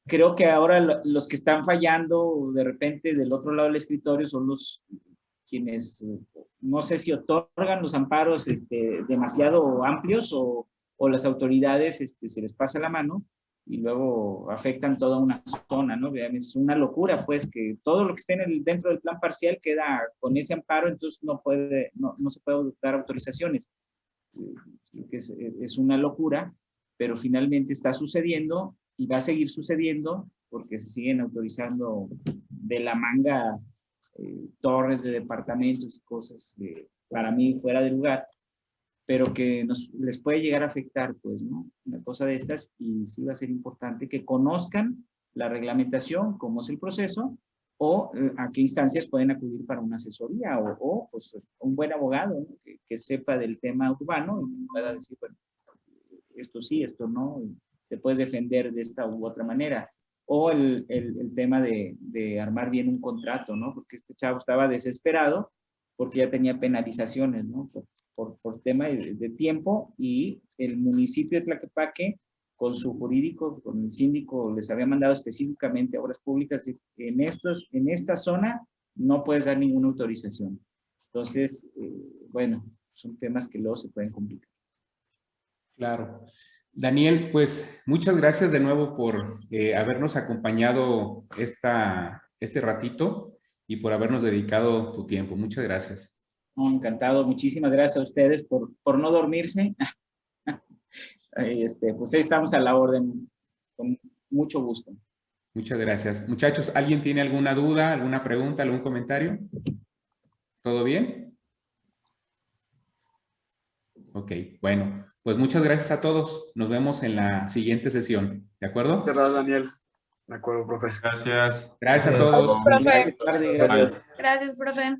Creo que ahora los que están fallando de repente del otro lado del escritorio son quienes, no sé si otorgan los amparos demasiado amplios o las autoridades se les pasa la mano y luego afectan toda una zona, ¿no? Es una locura, pues, que todo lo que esté dentro del plan parcial queda con ese amparo, entonces no se puede dar autorizaciones. Es una locura, pero finalmente está sucediendo y va a seguir sucediendo porque se siguen autorizando de la manga torres de departamentos y cosas para mí fuera de lugar, pero que les puede llegar a afectar, pues, ¿no? Una cosa de estas, y sí va a ser importante que conozcan la reglamentación, cómo es el proceso, o a qué instancias pueden acudir para una asesoría, o pues, un buen abogado, ¿no? que sepa del tema urbano y pueda decir, bueno, esto sí, esto no, y te puedes defender de esta u otra manera. O el tema de armar bien un contrato, ¿no? Porque este chavo estaba desesperado porque ya tenía penalizaciones, ¿no? Por tema de tiempo, y el municipio de Tlaquepaque, con su jurídico, con el síndico, les había mandado específicamente a obras públicas, en esta zona no puedes dar ninguna autorización. Entonces, bueno, son temas que luego se pueden complicar. Claro. Daniel, pues muchas gracias de nuevo por habernos acompañado este ratito y por habernos dedicado tu tiempo. Muchas gracias. Encantado, muchísimas gracias a ustedes por no dormirse. Pues ahí estamos a la orden, con mucho gusto. Muchas gracias. Muchachos, ¿alguien tiene alguna duda, alguna pregunta, algún comentario? ¿Todo bien? Ok, bueno, pues muchas gracias a todos. Nos vemos en la siguiente sesión. ¿De acuerdo? Muchas gracias, Daniel. De acuerdo, profe. Gracias. Gracias a todos. Profe. Buenas tardes. Gracias. Gracias, profe.